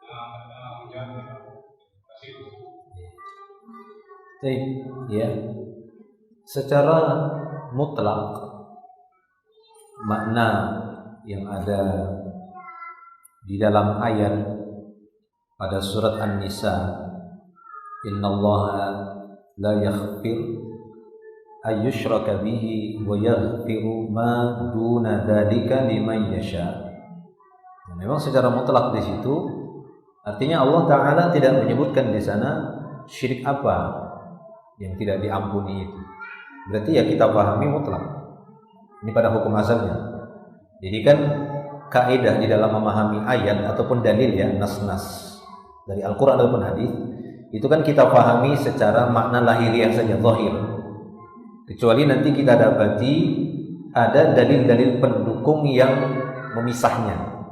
menjawabnya? Terima kasih. Baik, ya. Secara mutlak makna yang ada di dalam ayat pada surat An-Nisa, innallaha la yaghfir ayyushraka bihi wa yaghfiru ma duna dzalika liman yasha. Memang secara mutlak di situ artinya Allah Ta'ala tidak menyebutkan di sana syirik apa yang tidak diampuni itu. Berarti ya kita pahami mutlak. Ini pada hukum asalnya. Jadi kan kaidah di dalam memahami ayat ataupun dalil ya, nas-nas dari Al-Quran ataupun hadis, itu kan kita pahami secara makna lahiriah saja, zahir. Kecuali nanti kita dapati ada dalil-dalil pendukung yang memisahnya,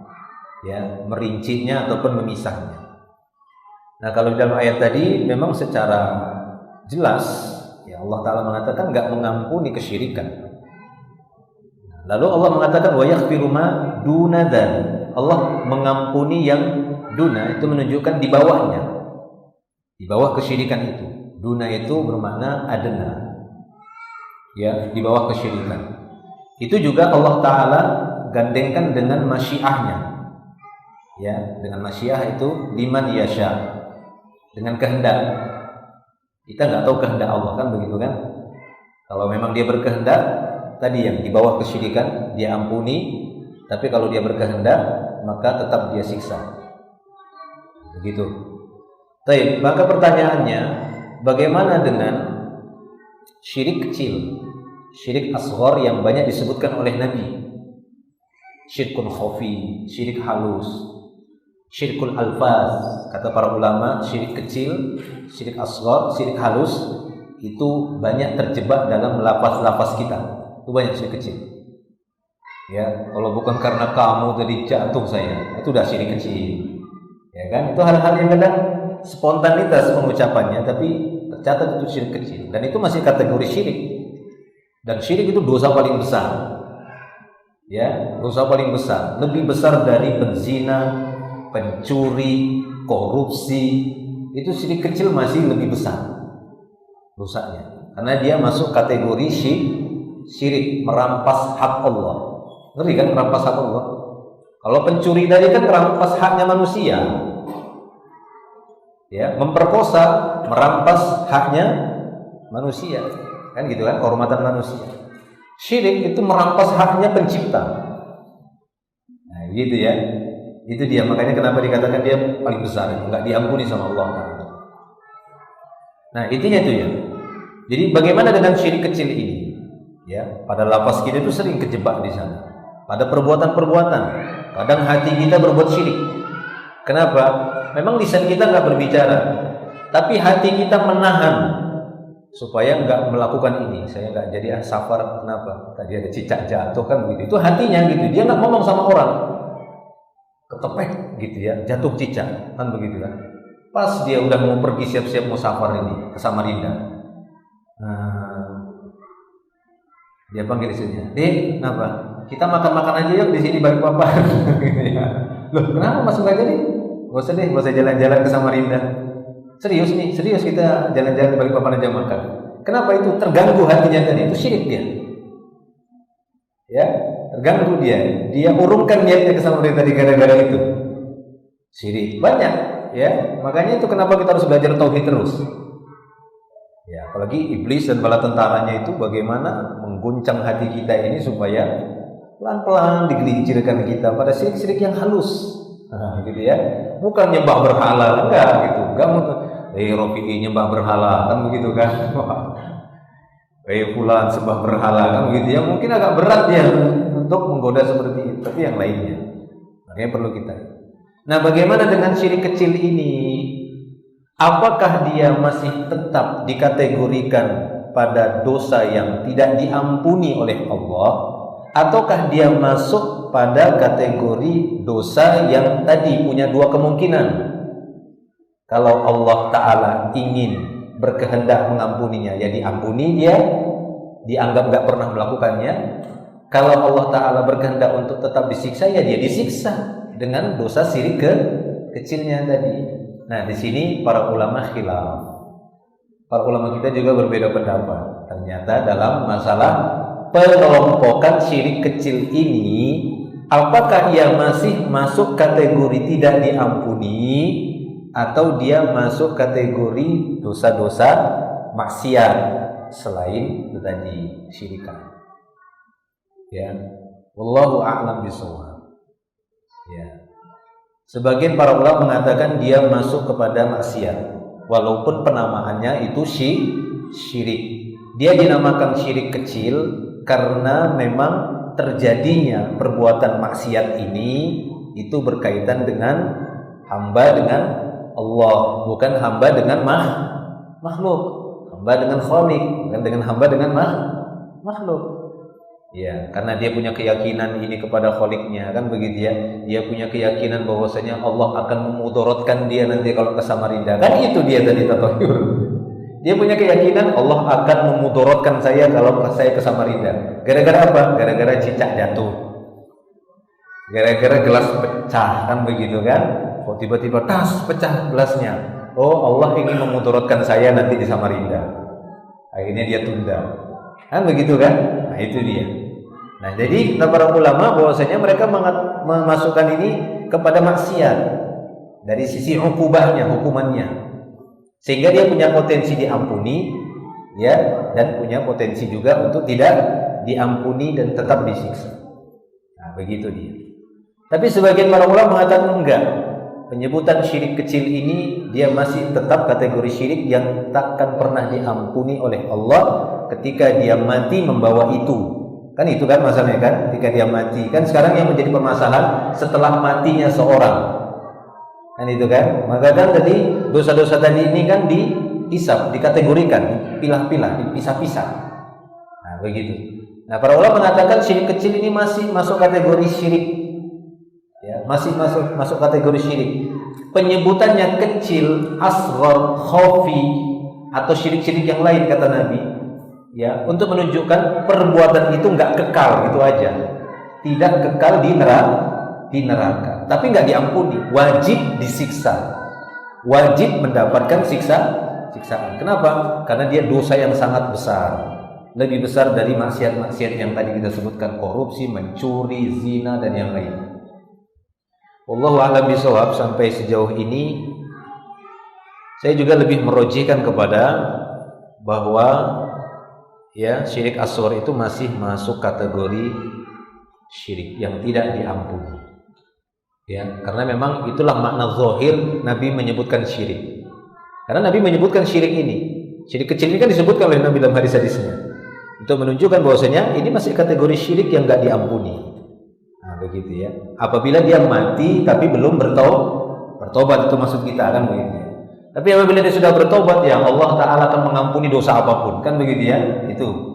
ya, merincinya ataupun memisahnya. Nah, kalau di dalam ayat tadi memang secara jelas ya Allah Ta'ala mengatakan enggak mengampuni kesyirikan. Lalu Allah mengatakan wa yaghfiru ma duna dzalik. Allah mengampuni yang duna itu menunjukkan di bawahnya, di bawah kesyirikan itu. Duna itu bermakna adna, ya, di bawah kesyirikan. Itu juga Allah Ta'ala gandengkan dengan masyiahnya, ya, dengan masyiah itu liman yasha, dengan kehendak. Kita nggak tahu kehendak Allah, kan begitu kan? Kalau memang dia berkehendak, tadi yang di bawah kesyirikan dia ampuni, tapi kalau dia berkehendak maka tetap dia siksa. Begitu. Baik, maka pertanyaannya, bagaimana dengan syirik kecil? Syirik asghar yang banyak disebutkan oleh Nabi. Syirkun khafi, syirik halus, syirkul alfaz. Kata para ulama, syirik kecil, syirik asghar, syirik halus itu banyak terjebak dalam lafaz-lafaz kita. Itu banyak syirik kecil. Ya, kalau bukan karena kamu tadi jatuh saya, itu udah syirik kecil. Ya kan? Itu hal-hal yang kadang spontanitas pengucapannya, tapi tercatat itu syirik kecil. Dan itu masih kategori syirik. Dan syirik itu dosa paling besar. Ya, dosa paling besar, lebih besar dari penzina, pencuri, korupsi. Itu syirik kecil masih lebih besar dosanya, karena dia masuk kategori syirik, merampas hak Allah. Ngeri kan, merampas hak Allah? Kalau pencuri tadi kan merampas haknya manusia, ya, memperkosa, merampas haknya manusia, kan gitu kan, kehormatan manusia. Syirik itu merampas haknya pencipta. Nah, gitu ya. Itu dia, makanya kenapa dikatakan dia paling besar, enggak diampuni sama Allah Ta'ala. Nah, intinya itu ya. Jadi bagaimana dengan syirik kecil ini? Ya, pada lafaz kita itu sering kejebak di sana. Pada perbuatan-perbuatan, kadang hati kita berbuat syirik. Kenapa? Memang lisan kita enggak berbicara, tapi hati kita menahan supaya enggak melakukan ini. Saya enggak jadi safar, kenapa? Tadi ada cicak jatuh kan begitu. Itu hatinya gitu. Dia enggak ngomong sama orang. Ketepek gitu ya, jatuh cicak, kan begitu kan. Pas dia udah mau pergi siap-siap mau safar ini ke Samarinda. Dia panggil istrinya, "Dek, kenapa? Kita makan-makan aja yuk di sini balik papa." Loh, kenapa masuk aja nih? Gak usah deh, gak usah jalan-jalan ke Samarinda. Serius nih, serius kita jalan-jalan balik papa aja makan. Kenapa itu? Terganggu hatinya tadi, itu syirik dia. Ya, terganggu dia. Dia urungkan niatnya ke Samarinda tadi gara-gara itu. Syirik banyak, ya. Makanya itu kenapa kita harus belajar tauhid terus. Ya, apalagi iblis dan bala tentaranya itu bagaimana mengguncang hati kita ini supaya pelan-pelan digelincirkan kita pada syirik-syirik yang halus. Nah, gitu ya. Bukan nyembah berhala, enggak gitu. Enggak Rofi'i nyembah berhala, kan begitu kan. Fulan sembah berhala, kan begitu ya. Mungkin agak berat ya untuk menggoda seperti itu, tapi yang lainnya. Makanya perlu kita. Nah, bagaimana dengan syirik kecil ini? Apakah dia masih tetap dikategorikan pada dosa yang tidak diampuni oleh Allah, ataukah dia masuk pada kategori dosa yang tadi punya dua kemungkinan? Kalau Allah Ta'ala ingin berkehendak mengampuninya, ya diampuni, dia dianggap gak pernah melakukannya. Kalau Allah Ta'ala berkehendak untuk tetap disiksa, ya dia disiksa dengan dosa syirik kecilnya tadi. Nah, di sini para ulama khilaf. Para ulama kita juga berbeda pendapat. Ternyata dalam masalah pengelompokan syirik kecil ini, apakah ia masih masuk kategori tidak diampuni atau dia masuk kategori dosa-dosa maksiat selain itu tadi syirikan. Ya, wallahu a'lam bishawab. Ya. Sebagian para ulama mengatakan dia masuk kepada maksiat, walaupun penamaannya itu syirik. Dia dinamakan syirik kecil karena memang terjadinya perbuatan maksiat ini itu berkaitan dengan hamba dengan Allah, bukan hamba dengan makhluk. Hamba dengan khaliq, bukan dengan hamba dengan makhluk. Ya, karena dia punya keyakinan ini kepada khaliqnya, kan begitu ya. Dia punya keyakinan bahwasanya Allah akan memudaratkan dia nanti kalau ke Samarinda. Kan itu dia tadi tatayur. Dia punya keyakinan Allah akan memudaratkan saya kalau saya ke Samarinda. Gara-gara apa? Gara-gara cicak jatuh. Gara-gara gelas pecah, kan begitu kan? Kok tiba-tiba tas pecah gelasnya. Oh, Allah ingin memudaratkan saya nanti di Samarinda. Akhirnya dia tunda. Kan begitu kan? Nah, itu dia. Nah, jadi kata para ulama bahwasanya mereka memasukkan ini kepada maksiat dari sisi ukubahnya, hukumannya. Sehingga dia punya potensi diampuni, ya, dan punya potensi juga untuk tidak diampuni dan tetap disiksa. Nah, begitu dia. Tapi sebagian para ulama mengatakan enggak. Penyebutan syirik kecil ini dia masih tetap kategori syirik yang takkan pernah diampuni oleh Allah ketika dia mati membawa itu. Kan itu kan masalahnya kan, ketika dia mati. Kan sekarang yang menjadi permasalahan setelah matinya seorang. Kan itu kan? Maka kan tadi dosa-dosa tadi ini kan dihisab, dikategorikan, dipilah-pilah, dipisah-pisah. Nah, begitu. Nah, para ulama mengatakan syirik kecil ini masih masuk kategori syirik. Ya, masih masuk kategori syirik. Penyebutannya kecil, asghar, khafi atau syirik-syirik yang lain kata Nabi. Ya, untuk menunjukkan perbuatan itu enggak kekal gitu aja. Tidak kekal di neraka, tapi enggak diampuni, wajib disiksa. Wajib mendapatkan siksaan. Kenapa? Karena dia dosa yang sangat besar. Lebih besar dari maksiat-maksiat yang tadi kita sebutkan, korupsi, mencuri, zina dan yang lain. Wallahu a'lam bishawab. Sampai sejauh ini saya juga lebih merojihkan kepada bahwa ya syirik asghar itu masih masuk kategori syirik yang tidak diampuni. Ya, karena memang itulah makna zahir Nabi menyebutkan syirik. Karena Nabi menyebutkan syirik ini. Syirik kecil ini kan disebutkan oleh Nabi dalam hadis-hadisnya. Untuk menunjukkan bahwasanya ini masih kategori syirik yang enggak diampuni. Nah, begitu ya. Apabila dia mati tapi belum bertobat itu maksud kita kan begitu ya. Tapi apabila dia sudah bertobat ya Allah Ta'ala akan mengampuni dosa apapun. Kan begitu ya. Itu.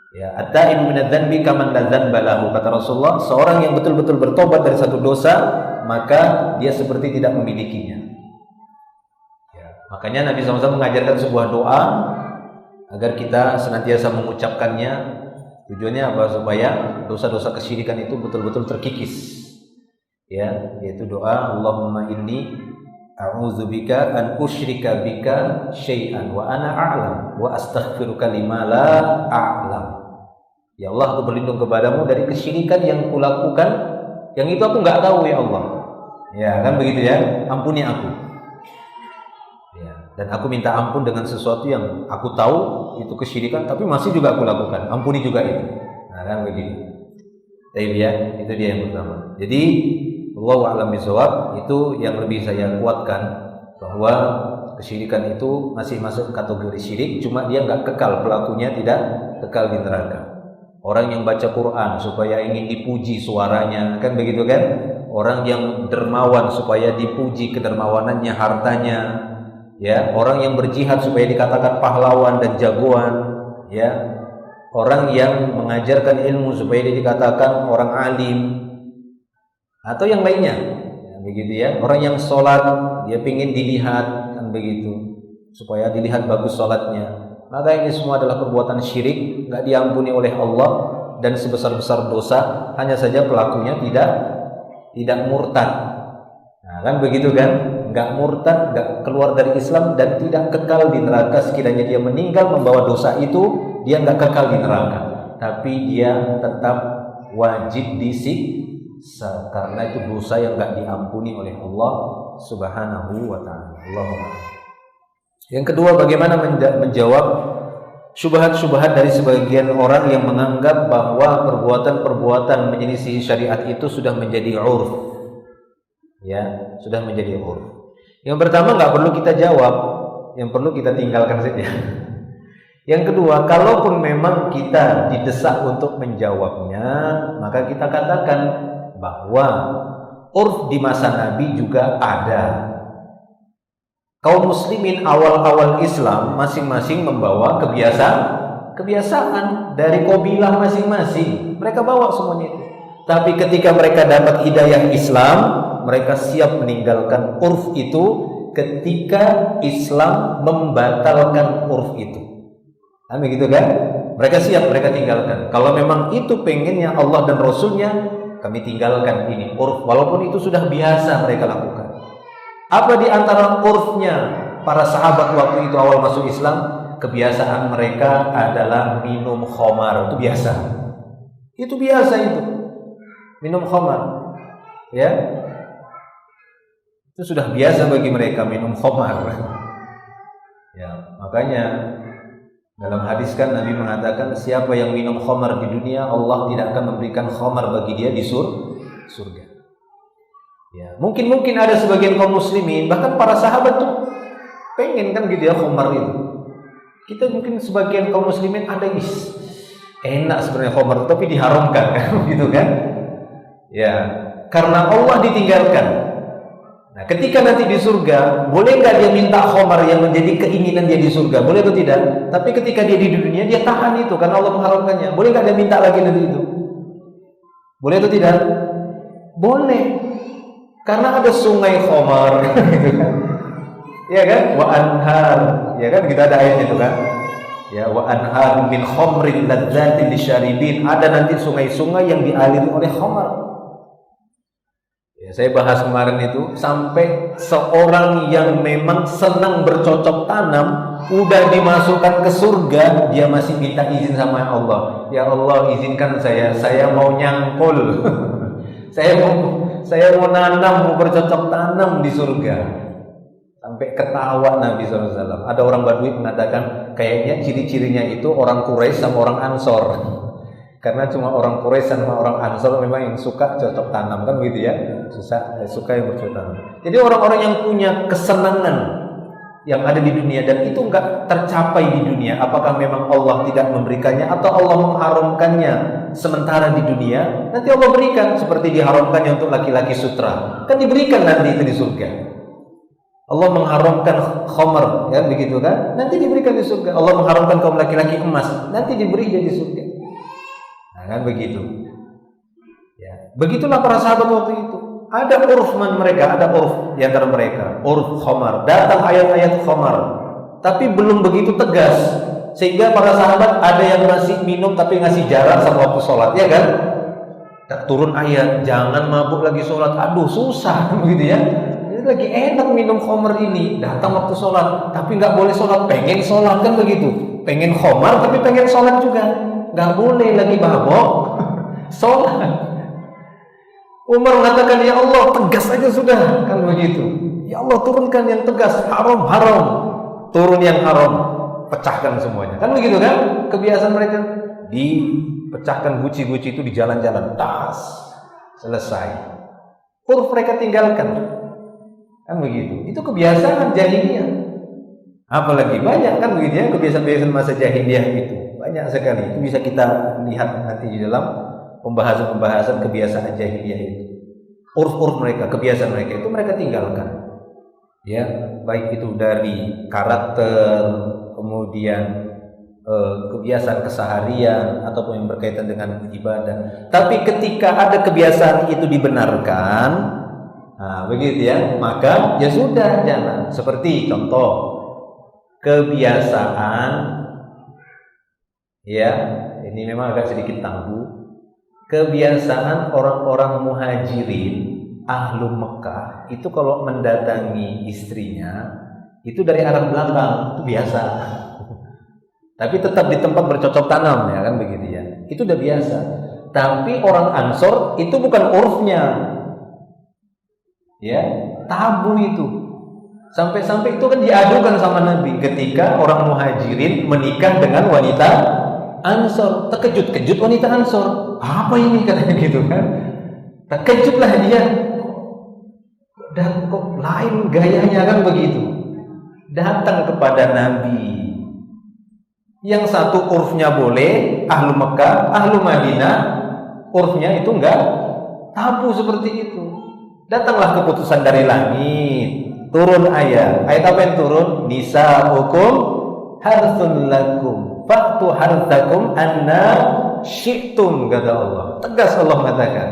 Ya, at-taibu minadz-dzanbi kaman la dzanba lahu, kata Rasulullah, seorang yang betul-betul bertobat dari satu dosa, maka dia seperti tidak memilikinya. Ya, makanya Nabi SAW mengajarkan sebuah doa agar kita senantiasa mengucapkannya. Tujuannya apa? Supaya dosa-dosa kesyirikan itu betul-betul terkikis. Ya, yaitu doa Allahumma inni a'udzubika an usyrika bika syai'an wa ana a'lam wa astaghfiruka lima la a'lam. Ya Allah, aku berlindung kepadamu dari kesyirikan yang kulakukan yang itu aku enggak tahu ya Allah. Ya, kan begitu ya. Ampuni aku. Ya, dan aku minta ampun dengan sesuatu yang aku tahu itu kesyirikan tapi masih juga aku lakukan. Ampuni juga itu. Nah, kan begitu. Baik ya, itu dia yang pertama. Jadi wallahu a'lam bishawab, itu yang lebih saya kuatkan bahwa kesyirikan itu masih masuk kategori syirik, cuma dia enggak kekal, pelakunya tidak kekal di neraka. Orang yang baca Quran supaya ingin dipuji suaranya, kan begitu kan? Orang yang dermawan supaya dipuji kedermawanannya, hartanya, ya. Orang yang berjihad supaya dikatakan pahlawan dan jagoan, ya. Orang yang mengajarkan ilmu supaya dia dikatakan orang alim, atau yang lainnya, ya, begitu ya. Orang yang sholat dia ingin dilihat, kan begitu, supaya dilihat bagus sholatnya. Maka ini semua adalah perbuatan syirik, enggak diampuni oleh Allah, dan sebesar-besar dosa, hanya saja pelakunya tidak murtad. Nah, kan begitu kan? Enggak murtad, enggak keluar dari Islam, dan tidak kekal di neraka. Sekiranya dia meninggal membawa dosa itu, dia enggak kekal di neraka, tapi dia tetap wajib disiksa karena itu dosa yang enggak diampuni oleh Allah Subhanahu wa taala. Allahu akbar. Yang kedua, bagaimana menjawab syubhat-syubhat dari sebagian orang yang menganggap bahwa perbuatan-perbuatan menyelisih syariat itu sudah menjadi urf. Ya, sudah menjadi urf. Yang pertama enggak perlu kita jawab, yang perlu kita tinggalkan saja. Yang kedua, kalaupun memang kita didesak untuk menjawabnya, maka kita katakan bahwa urf di masa Nabi juga ada. Kaum muslimin awal-awal Islam masing-masing membawa kebiasaan dari kabilah masing-masing. Mereka bawa semuanya itu. Tapi ketika mereka dapat hidayah Islam, mereka siap meninggalkan urf itu ketika Islam membatalkan urf itu. Begitu kan? Mereka siap, mereka tinggalkan. Kalau memang itu pengennya Allah dan Rasulnya, kami tinggalkan ini urf, walaupun itu sudah biasa mereka lakukan. Apa di antara urfnya para sahabat waktu itu awal masuk Islam? Kebiasaan mereka adalah minum khamar. Itu biasa. Itu biasa itu. Minum khamar. Ya. Itu sudah biasa bagi mereka minum khamar. Ya, makanya dalam hadis kan Nabi mengatakan siapa yang minum khamar di dunia, Allah tidak akan memberikan khamar bagi dia di surga. Ya, mungkin ada sebagian kaum muslimin, bahkan para sahabat tuh pengen kan gitu ya khamar itu. Kita mungkin sebagian kaum muslimin ada enak sebenarnya khamar tapi diharamkan kan gitu kan. Ya, karena Allah ditinggalkan. Nah, ketika nanti di surga, boleh nggak dia minta khamar yang menjadi keinginan dia di surga? Boleh atau tidak? Tapi ketika dia di dunia, dia tahan itu karena Allah mengharamkannya. Boleh nggak dia minta lagi nanti itu? Boleh atau tidak? Boleh. Karena ada sungai khamar gitu kan. Ya kan? Wa anhar, ya kan? Kita ada ayatnya itu kan? Ya, wa anhar min khamrin ladzatin lisyaribin. Ada nanti sungai-sungai yang dialiri oleh khamar. Ya, saya bahas kemarin itu sampai seorang yang memang senang bercocok tanam udah dimasukkan ke surga, dia masih minta izin sama Allah. Ya Allah, izinkan saya mau nyangkul. saya mau nanam, mau bercocok tanam di surga. Sampai ketawa Nabi SAW. Ada orang Badui mengatakan kayaknya ciri-cirinya itu orang Quraisy sama orang Ansor. Karena cuma orang Quraisy sama orang Ansor memang yang suka cocok tanam kan gitu ya. Suka yang bercocok tanam. Jadi orang-orang yang punya kesenangan yang ada di dunia dan itu enggak tercapai di dunia, apakah memang Allah tidak memberikannya atau Allah mengharamkannya sementara di dunia? Nanti Allah berikan seperti diharamkannya untuk laki-laki sutra. Kan diberikan nanti itu di surga. Allah mengharamkan khamar, ya begitu kan? Nanti diberikan di surga. Allah mengharamkan kaum laki-laki emas, nanti diberi dia di surga. Nah, kan begitu. Ya, begitulah para sahabat waktu itu. Ada urfman mereka, ada urf di antara mereka, urf khamar. Datang ayat-ayat khamar, tapi belum begitu tegas, sehingga para sahabat ada yang masih minum tapi ngasih jarak sama waktu sholat, ya kan? Turun ayat, jangan mabuk lagi sholat. Aduh, susah begitu ya. Lagi enak minum khamar ini, datang waktu sholat tapi nggak boleh sholat, pengen sholat kan begitu, pengen khamar tapi pengen sholat juga, nggak boleh lagi mabok sholat. Umar mengatakan ya Allah tegas aja sudah kan begitu, ya Allah turunkan yang tegas, haram turun yang haram, pecahkan semuanya kan begitu kan. Kebiasaan mereka dipecahkan guci-guci itu di jalan-jalan, tas selesai, uruf mereka tinggalkan. Kan begitu. Itu kebiasaan jahiliyah. Apalagi banyak kan begitu ya kebiasaan-kebiasaan masa jahiliyah itu. Banyak sekali. Itu bisa kita lihat nanti di dalam pembahasan-pembahasan kebiasaan jahiliyah itu. Urf-urf mereka, kebiasaan mereka itu mereka tinggalkan. Ya, baik itu dari karakter, kemudian kebiasaan keseharian ataupun yang berkaitan dengan ibadah. Tapi ketika ada kebiasaan itu dibenarkan, nah, begitu ya, maka ya sudah jangan. Seperti contoh kebiasaan, ya ini memang agak sedikit tabu. Kebiasaan orang-orang muhajirin, ahlu Mekah itu kalau mendatangi istrinya itu dari arah belakang, itu biasa. Tapi tetap di tempat bercocok tanam ya kan begitu ya. Itu udah biasa. Tapi orang Ansor itu bukan urfnya. Ya, tabu itu. Sampai-sampai itu kan diadukan sama Nabi ketika orang muhajirin menikah dengan wanita Ansor. Terkejut-kejut wanita Ansor. Apa ini katanya gitu kan? Terkejutlah dia. Dan kok lain gayanya kan begitu. Datang kepada Nabi. Yang satu urfnya boleh, ahlu Mekah, ahlu Madinah, urfnya itu enggak tabu seperti itu. Datanglah keputusan dari langit, turun ayat. Ayat apa yang turun? Nisa'ukum harthun lakum fa'tu harthakum anna syi'tum, kata Allah. Tegas Allah mengatakan,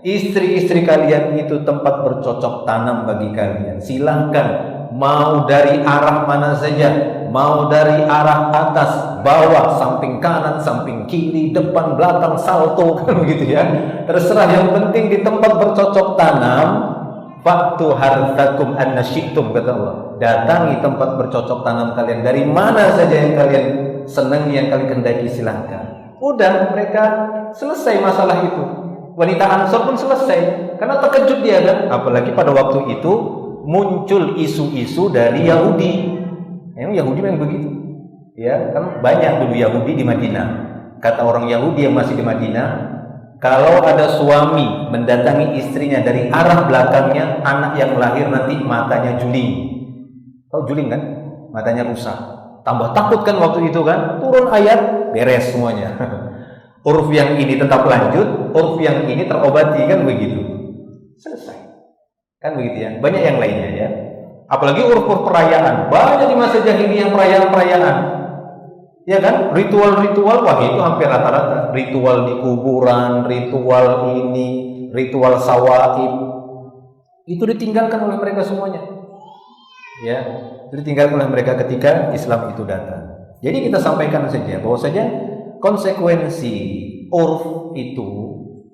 istri-istri kalian itu tempat bercocok tanam bagi kalian. Silahkan mau dari arah mana saja, mau dari arah atas, bawah, samping kanan, samping kiri, depan, belakang, salto, kan begitu ya. Terserah, yang penting di tempat bercocok tanam. Faktu harthakum anna syi'tum, kata Allah. Datangi tempat bercocok tanam kalian dari mana saja yang kalian senangi, yang kalian kendaki, silahkan. Udah, mereka selesai masalah itu. Wanita Ansor pun selesai, karena terkejut dia kan. Apalagi pada waktu itu muncul isu-isu dari Yahudi. Emang Yahudi memang begitu, ya kan, banyak dulu Yahudi di Madinah. Kata orang Yahudi yang masih di Madinah, kalau ada suami mendatangi istrinya dari arah belakangnya, anak yang lahir nanti matanya juling. Tahu juling kan? Matanya rusak. Tambah takut kan waktu itu kan? Turun ayat, beres semuanya. Uruf yang ini tetap lanjut, uruf yang ini terobati, kan begitu. Selesai. Kan begitu ya. Banyak yang lainnya ya. Apalagi uruf-uruf perayaan. Banyak di masa jahiliyah perayaan-perayaan. Ya kan? Ritual-ritual, wah itu hampir rata-rata. Ritual di kuburan, ritual ini, ritual sawaib. Itu ditinggalkan oleh mereka semuanya. Ya, itu ditinggalkan oleh mereka ketika Islam itu datang. Jadi kita sampaikan saja bahwasanya konsekuensi urf itu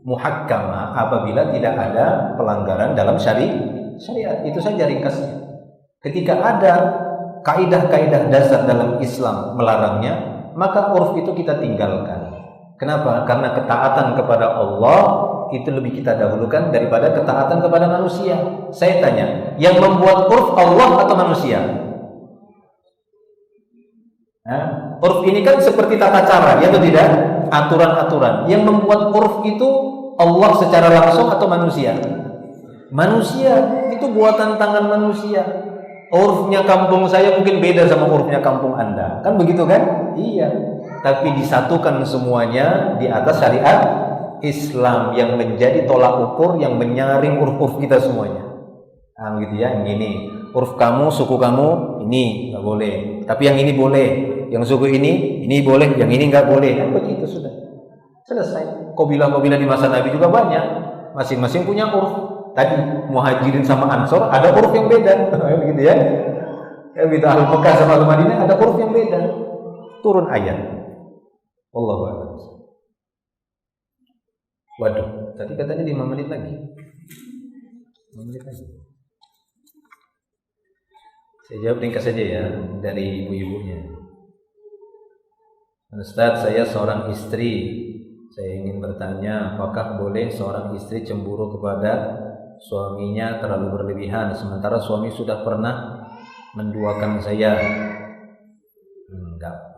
muhakkamah apabila tidak ada pelanggaran dalam syariat. Itu saja ringkasnya. Ketika ada kaidah-kaidah dasar dalam Islam melarangnya, maka urf itu kita tinggalkan. Kenapa? Karena ketaatan kepada Allah itu lebih kita dahulukan daripada ketaatan kepada manusia. Saya tanya, yang membuat urf Allah atau manusia? Urf ini kan seperti tata cara, ya atau tidak? Aturan-aturan. Yang membuat urf itu Allah secara langsung atau manusia? Manusia. Itu buatan tangan manusia. Urfnya kampung saya mungkin beda sama urfnya kampung Anda. Kan begitu kan? Iya. Tapi disatukan semuanya di atas syariat Islam yang menjadi tolak ukur, yang menyaring urf-urf kita semuanya. Nah, gitu ya. Yang ini urf kamu, suku kamu ini nggak boleh. Tapi yang ini boleh. Yang suku ini boleh. Yang ini nggak boleh. Kan begitu sudah. Selesai. Qabilah-qabilah di masa Nabi juga banyak. Masing-masing punya urf. Tadi Muhajirin sama Ansor ada uruf yang beda, begitu ya. Ya begitu Ahlu Mekah sama Ahlu Madinah ada uruf yang beda. Turun ayat. Wallahu a'lam. Waduh, tadi katanya 5 menit lagi. 5 menit lagi. Saya jawab ringkas saja ya dari ibu-ibunya. Ustaz, saya seorang istri. Saya ingin bertanya, apakah boleh seorang istri cemburu kepada suaminya terlalu berlebihan sementara suami sudah pernah menduakan saya?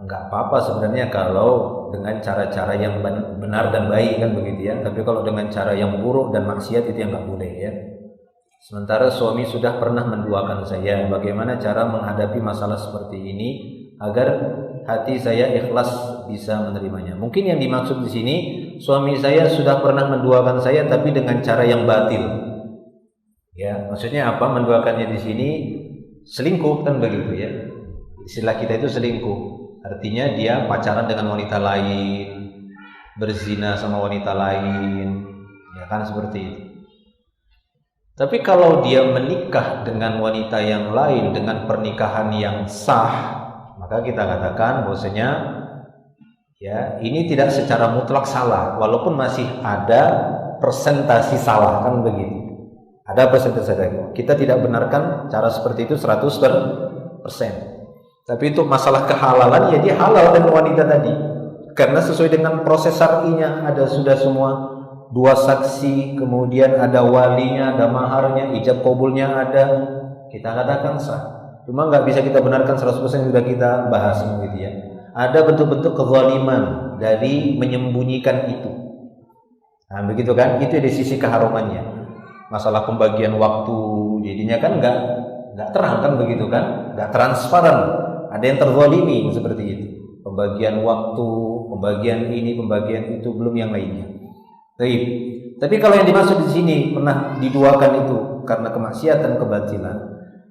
Enggak apa-apa sebenarnya kalau dengan cara-cara yang benar dan baik, kan begitu ya. Tapi kalau dengan cara yang buruk dan maksiat itu yang enggak boleh ya. Sementara suami sudah pernah menduakan saya, bagaimana cara menghadapi masalah seperti ini agar hati saya ikhlas bisa menerimanya? Mungkin yang dimaksud di sini, suami saya sudah pernah menduakan saya tapi dengan cara yang batil. Ya, maksudnya apa? Menduakannya di sini selingkuh, kan begitu ya. Istilah kita itu selingkuh. Artinya dia pacaran dengan wanita lain, berzina sama wanita lain, ya kan, seperti itu. Tapi kalau dia menikah dengan wanita yang lain dengan pernikahan yang sah, maka kita katakan bahwasanya ya ini tidak secara mutlak salah, walaupun masih ada persentase salah, kan begitu. Ada persentase. Kita tidak benarkan cara seperti itu 100%. Tapi itu masalah kehalalan, ya dia halal dengan wanita tadi. Karena sesuai dengan proses syar'inya, ada sudah semua 2 saksi, kemudian ada walinya, ada maharnya, ijab kabulnya ada. Kita katakan sah. Cuma nggak bisa kita benarkan 100%, sudah kita bahas gitu ya. Ada bentuk-bentuk kezaliman dari menyembunyikan itu. Nah, begitu kan? Itu di sisi keharumannya. Masalah pembagian waktu, jadinya kan nggak terang, kan begitu kan, nggak transparan. Ada yang terzalimi seperti itu. Pembagian waktu, pembagian ini, pembagian itu, belum yang lainnya. Baik. Tapi kalau yang dimaksud di sini pernah diduakan itu karena kemaksiatan, kebatilan.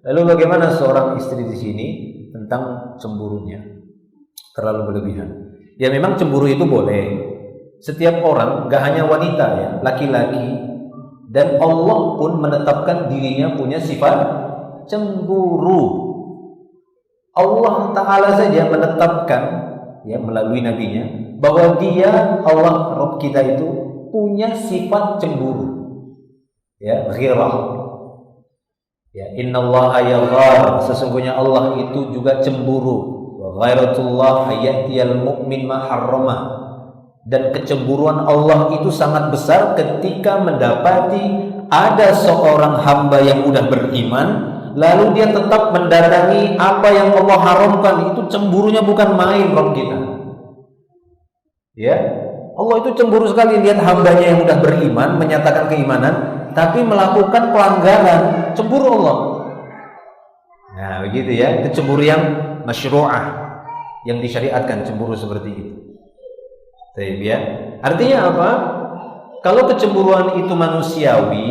Lalu bagaimana seorang istri di sini tentang cemburunya terlalu berlebihan? Ya memang cemburu itu boleh. Setiap orang, nggak hanya wanita ya, laki-laki. Dan Allah pun menetapkan dirinya punya sifat cemburu. Allah Ta'ala saja menetapkan ya melalui nabinya bahwa dia Allah Rabb kita itu punya sifat cemburu. Ya, ghirah. Ya, innallaha yaghar, sesungguhnya Allah itu juga cemburu. Wa ghairatullah ayatiyal mu'min ma harrama. Dan kecemburuan Allah itu sangat besar ketika mendapati ada seorang hamba yang udah beriman lalu dia tetap mendatangi apa yang Allah haramkan. Itu cemburunya bukan main, Rabb kita. Ya, Allah itu cemburu sekali lihat hambanya yang udah beriman, menyatakan keimanan, tapi melakukan pelanggaran. Cemburu Allah. Nah, begitu ya. Itu cemburu yang masyru'ah, yang disyariatkan, cemburu seperti itu. Baik ya. Artinya apa? Kalau kecemburuan itu manusiawi,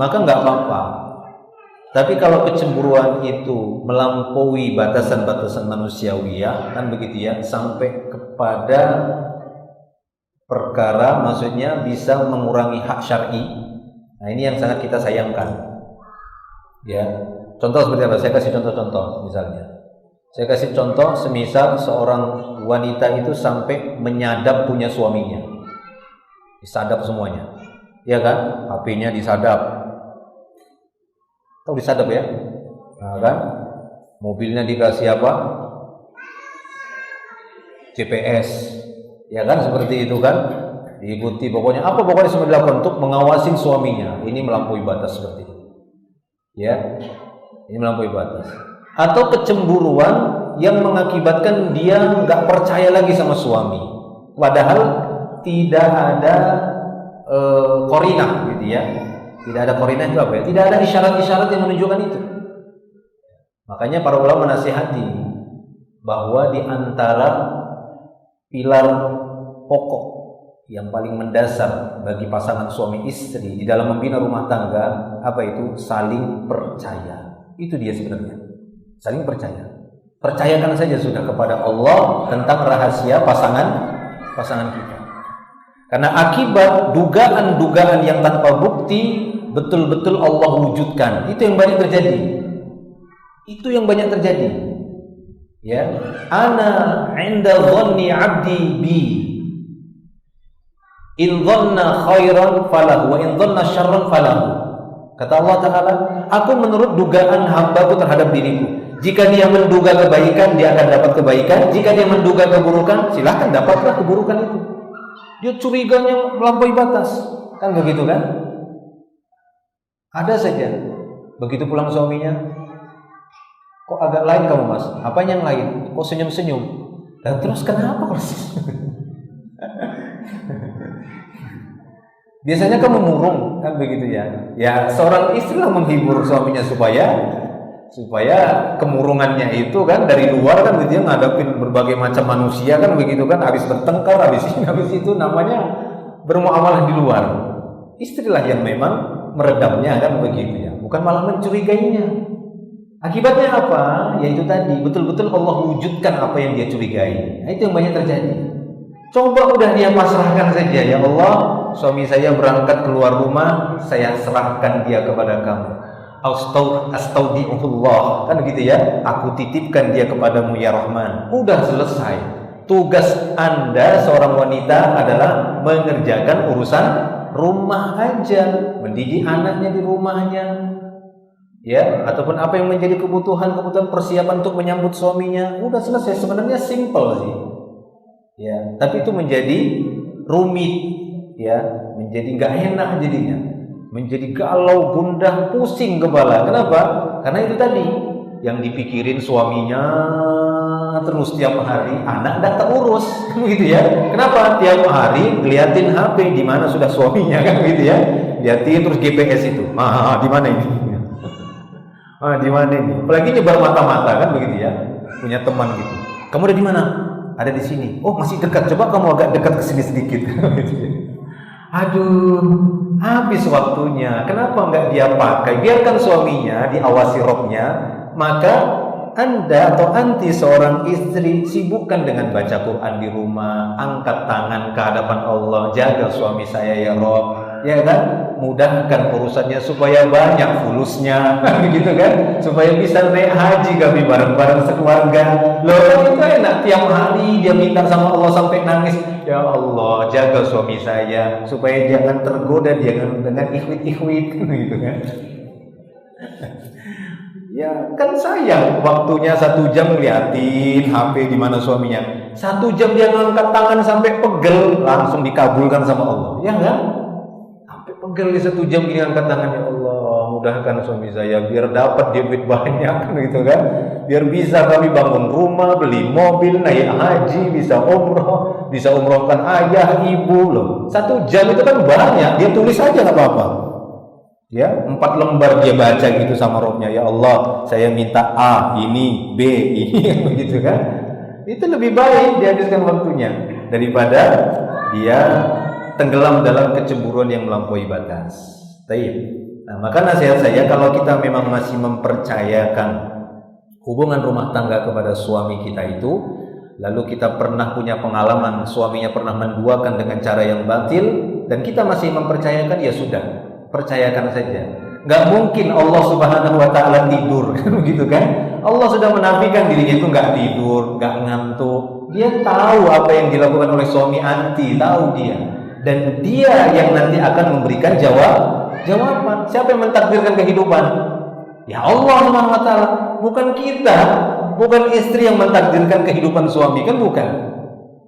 maka nggak apa-apa. Tapi kalau kecemburuan itu melampaui batasan-batasan manusiawi ya, kan begitu ya, sampai kepada perkara maksudnya bisa mengurangi hak syar'i. Nah, ini yang sangat kita sayangkan. Ya. Contoh seperti apa? Saya kasih contoh-contoh misalnya. Saya kasih contoh semisal seorang wanita itu sampai menyadap punya suaminya. Disadap semuanya. Ya kan? HP-nya disadap. Tahu disadap ya? Nah, kan? Mobilnya dikasih apa? GPS. Ya kan seperti itu kan? Diikuti pokoknya apa pokoknya semua dilakukan untuk mengawasi suaminya. Ini melampaui batas seperti itu. Ya. Ini melampaui batas. Atau kecemburuan yang mengakibatkan dia nggak percaya lagi sama suami. Padahal tidak ada qarinah gitu ya. Tidak ada qarinah itu apa ya? Tidak ada isyarat-isyarat yang menunjukkan itu. Makanya para ulama menasihati bahwa di antara pilar pokok yang paling mendasar bagi pasangan suami istri di dalam membina rumah tangga apa itu? Saling percaya. Itu dia sebenarnya. Saling percaya. Percayakan saja sudah kepada Allah tentang rahasia pasangan kita. Karena akibat dugaan-dugaan yang tanpa bukti betul-betul Allah wujudkan. Itu yang banyak terjadi. Itu yang banyak terjadi. Ya, ana 'inda dhanni 'abdi bi. In dhanna khairan falahu wa in dhanna syarran falahu. Kata Allah Ta'ala, aku menurut dugaan hambaku terhadap diriku. Jika dia menduga kebaikan, dia akan dapat kebaikan. Jika dia menduga keburukan, silahkan dapatlah keburukan itu. Dia curiganya melampaui batas. Kan begitu kan? Ada saja. Begitu pulang suaminya, kok agak lain kamu mas? Apanya yang lain? Kok senyum-senyum? Dan terus kenapa? Biasanya kamu murung, kan begitu ya? Ya seorang istri lah menghibur suaminya supaya kemurungannya itu kan dari luar kan gitu ya, ngadepin berbagai macam manusia kan begitu kan, habis bertengkar, habis itu namanya bermuamalah di luar. Istrilah yang memang meredamnya kan begitu ya, bukan malah mencurigainya. Akibatnya apa? Yaitu tadi betul-betul Allah wujudkan apa yang dia curigai. Nah, itu yang banyak terjadi. Coba udah dia pasrahkan saja, ya Allah, suami saya berangkat keluar rumah, saya serahkan dia kepada kamu. Astaudi'ullah, kan gitu ya, aku titipkan dia kepadamu ya Rahman. Udah selesai. Tugas Anda seorang wanita adalah mengerjakan urusan rumah aja, mendidik anaknya di rumahnya, ya, ataupun apa yang menjadi kebutuhan persiapan untuk menyambut suaminya. Udah selesai. Sebenarnya simple sih, ya, tapi itu menjadi rumit, ya, menjadi nggak enak jadinya, menjadi galau, gundah, pusing kepala. Kenapa? Karena itu tadi yang dipikirin suaminya terus tiap hari, anak nggak terurus, gitu ya. Kenapa? Tiap hari ngeliatin HP, di mana sudah suaminya kan, gitu ya. Liatin terus GPS itu, di mana ini? Di mana ini? Apalagi nyebar mata-mata kan begitu ya. Punya teman gitu. Kamu ada di mana? Ada di sini. Oh masih dekat. Coba kamu agak dekat ke sini sedikit. Aduh, habis waktunya. Kenapa nggak dia pakai? Biarkan suaminya diawasi robnya. Maka Anda atau anti seorang istri sibukkan dengan baca Quran di rumah, angkat tangan ke hadapan Allah, jaga suami saya ya Rob. ya kan? Mudahkan urusannya supaya banyak fulusnya, gitu kan? Supaya bisa naik haji kami bareng-bareng sekeluarga. Loh, itu enak, tiap hari dia minta sama Allah sampai nangis. Ya Allah, jaga suami saya supaya jangan tergoda dengan ikhwit-ikhwit, gitu kan? Ya kan sayang waktunya 1 jam ngeliatin HP di mana suaminya. 1 jam dia ngangkat tangan sampai pegel, langsung dikabulkan sama Allah. Ya enggak? Sampai pegel di 1 jam gini angkat tangan, ya Allah, mudahkan suami saya biar dapat duit banyak, gitu kan? Biar bisa kami bangun rumah, beli mobil, naik haji, bisa umrohkan ayah, ibu loh. 1 jam itu kan banyak, dia tulis aja nggak apa-apa. Ya, 4 lembar dia baca gitu sama Robnya. Ya Allah, saya minta A, ini, B, ini, begitu kan? Itu lebih baik dihabiskan waktunya daripada dia tenggelam dalam kecemburuan yang melampaui batas. Baik. Nah, maka nasihat saya, kalau kita memang masih mempercayakan hubungan rumah tangga kepada suami kita itu, lalu kita pernah punya pengalaman suaminya pernah menduakan dengan cara yang batil, dan kita masih mempercayakan, ya sudah, percayakan saja. Nggak mungkin Allah Subhanahu wa Ta'ala tidur, gitu kan? Allah sudah menafikan dirinya itu nggak tidur, nggak ngantuk. Dia tahu apa yang dilakukan oleh suami anti, tahu dia, dan dia yang nanti akan memberikan jawaban. Siapa yang mentakdirkan kehidupan? Ya Allah Subhanahu wa Ta'ala, bukan kita, bukan istri yang mentakdirkan kehidupan suami, kan bukan.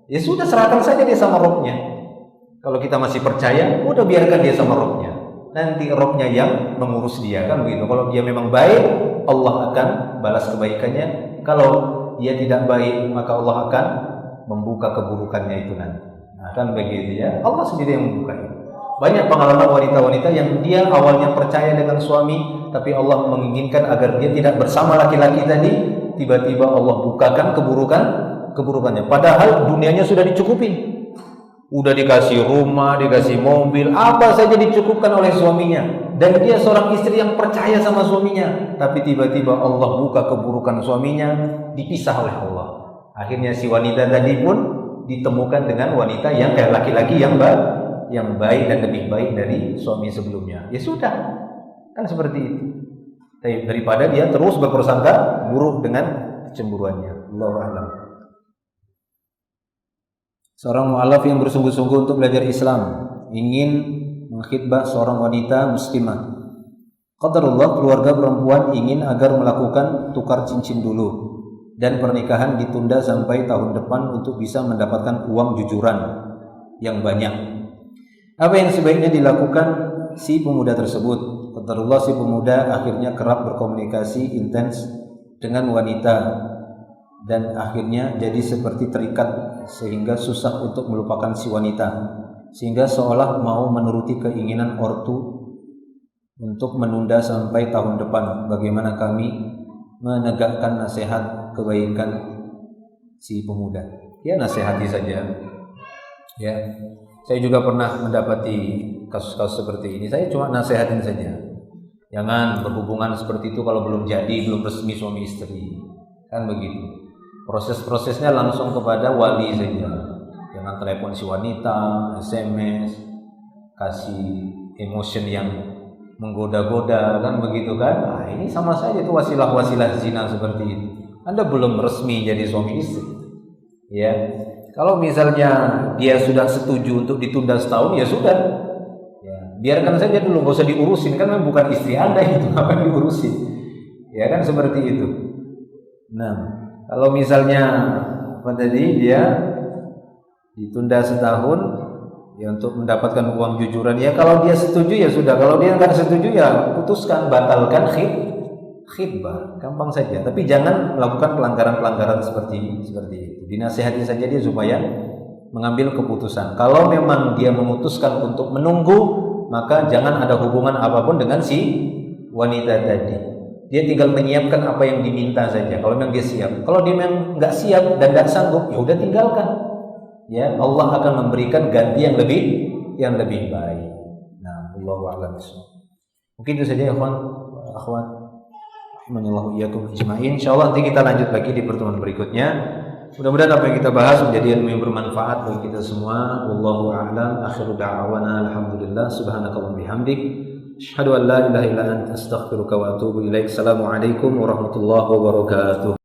Ya sudah, serahkan saja dia sama Robnya. Kalau kita masih percaya, udah biarkan dia sama Robnya. Nanti Robnya yang mengurus dia, kan begitu. Kalau dia memang baik, Allah akan balas kebaikannya. Kalau dia tidak baik, maka Allah akan membuka keburukannya itu nanti. Nah, kan begitu ya. Allah sendiri yang membuka itu. Banyak pengalaman wanita-wanita yang dia awalnya percaya dengan suami, tapi Allah menginginkan agar dia tidak bersama laki-laki tadi. Tiba-tiba Allah bukakan keburukannya. Padahal dunianya sudah dicukupin. Udah dikasih rumah, dikasih mobil, apa saja dicukupkan oleh suaminya, dan dia seorang istri yang percaya sama suaminya. Tapi tiba-tiba Allah buka keburukan suaminya, dipisah oleh Allah. Akhirnya si wanita tadi pun ditemukan dengan wanita yang kayak laki-laki yang baik dan lebih baik dari suami sebelumnya. Ya sudah, kan seperti itu. Daripada dia terus berprasangka buruk dengan kecemburuannya. Allahu a'lam. Seorang mu'alaf yang bersungguh-sungguh untuk belajar Islam ingin mengkhidbah seorang wanita muslimah. Qadarullah, keluarga perempuan ingin agar melakukan tukar cincin dulu dan pernikahan ditunda sampai tahun depan untuk bisa mendapatkan uang jujuran yang banyak. Apa yang sebaiknya dilakukan si pemuda tersebut? Qadarullah, si pemuda akhirnya kerap berkomunikasi intens dengan wanita dan akhirnya jadi seperti terikat sehingga susah untuk melupakan si wanita, sehingga seolah mau menuruti keinginan ortu untuk menunda sampai tahun depan. Bagaimana kami menegakkan nasihat kebaikan si pemuda? Ya, nasihati saja. Ya, saya juga pernah mendapati kasus-kasus seperti ini. Saya cuma nasihatin saja. Jangan berhubungan seperti itu kalau belum jadi, belum resmi suami istri. Kan begitu. Proses-prosesnya langsung kepada wali saja. Jangan telepon si wanita, SMS, kasih emotion yang menggoda-goda, kan begitu kan? Nah, ini sama saja itu wasilah-wasilah zina seperti itu. Anda belum resmi jadi suami istri. Ya. Kalau misalnya dia sudah setuju untuk ditunda setahun, ya sudah. Ya, biarkan saja dulu, enggak usah diurusin, kan bukan istri Anda itu, apa diurusin. Ya kan seperti itu. Nah, kalau misalnya apa tadi dia ditunda setahun ya untuk mendapatkan uang jujuran, ya kalau dia setuju ya sudah, kalau dia nggak setuju ya putuskan, batalkan khidbah, gampang saja. Tapi jangan melakukan pelanggaran-pelanggaran seperti itu. Dinasihati saja dia supaya mengambil keputusan. Kalau memang dia memutuskan untuk menunggu, maka jangan ada hubungan apapun dengan si wanita tadi. Dia tinggal menyiapkan apa yang diminta saja. Kalau memang dia siap, kalau dia memang nggak siap dan nggak sanggup, ya udah tinggalkan. Ya, Allah akan memberikan ganti yang lebih baik. Nah, Allahu a'lam. Mungkin itu saja ya, akhwat. Rahimanillahu iyyakum ajma'in. Insyaallah nanti kita lanjut lagi di pertemuan berikutnya. Mudah-mudahan apa yang kita bahas menjadi ilmu yang bermanfaat bagi kita semua. Wallahu a'lam. Akhiru da'wana alhamdulillah. Subhanakallahumma bihamdik. Asyhadu an la ilaha illa anta astaghfiruka wa atubu ilaik. Assalamualaikum warahmatullahi wabarakatuh.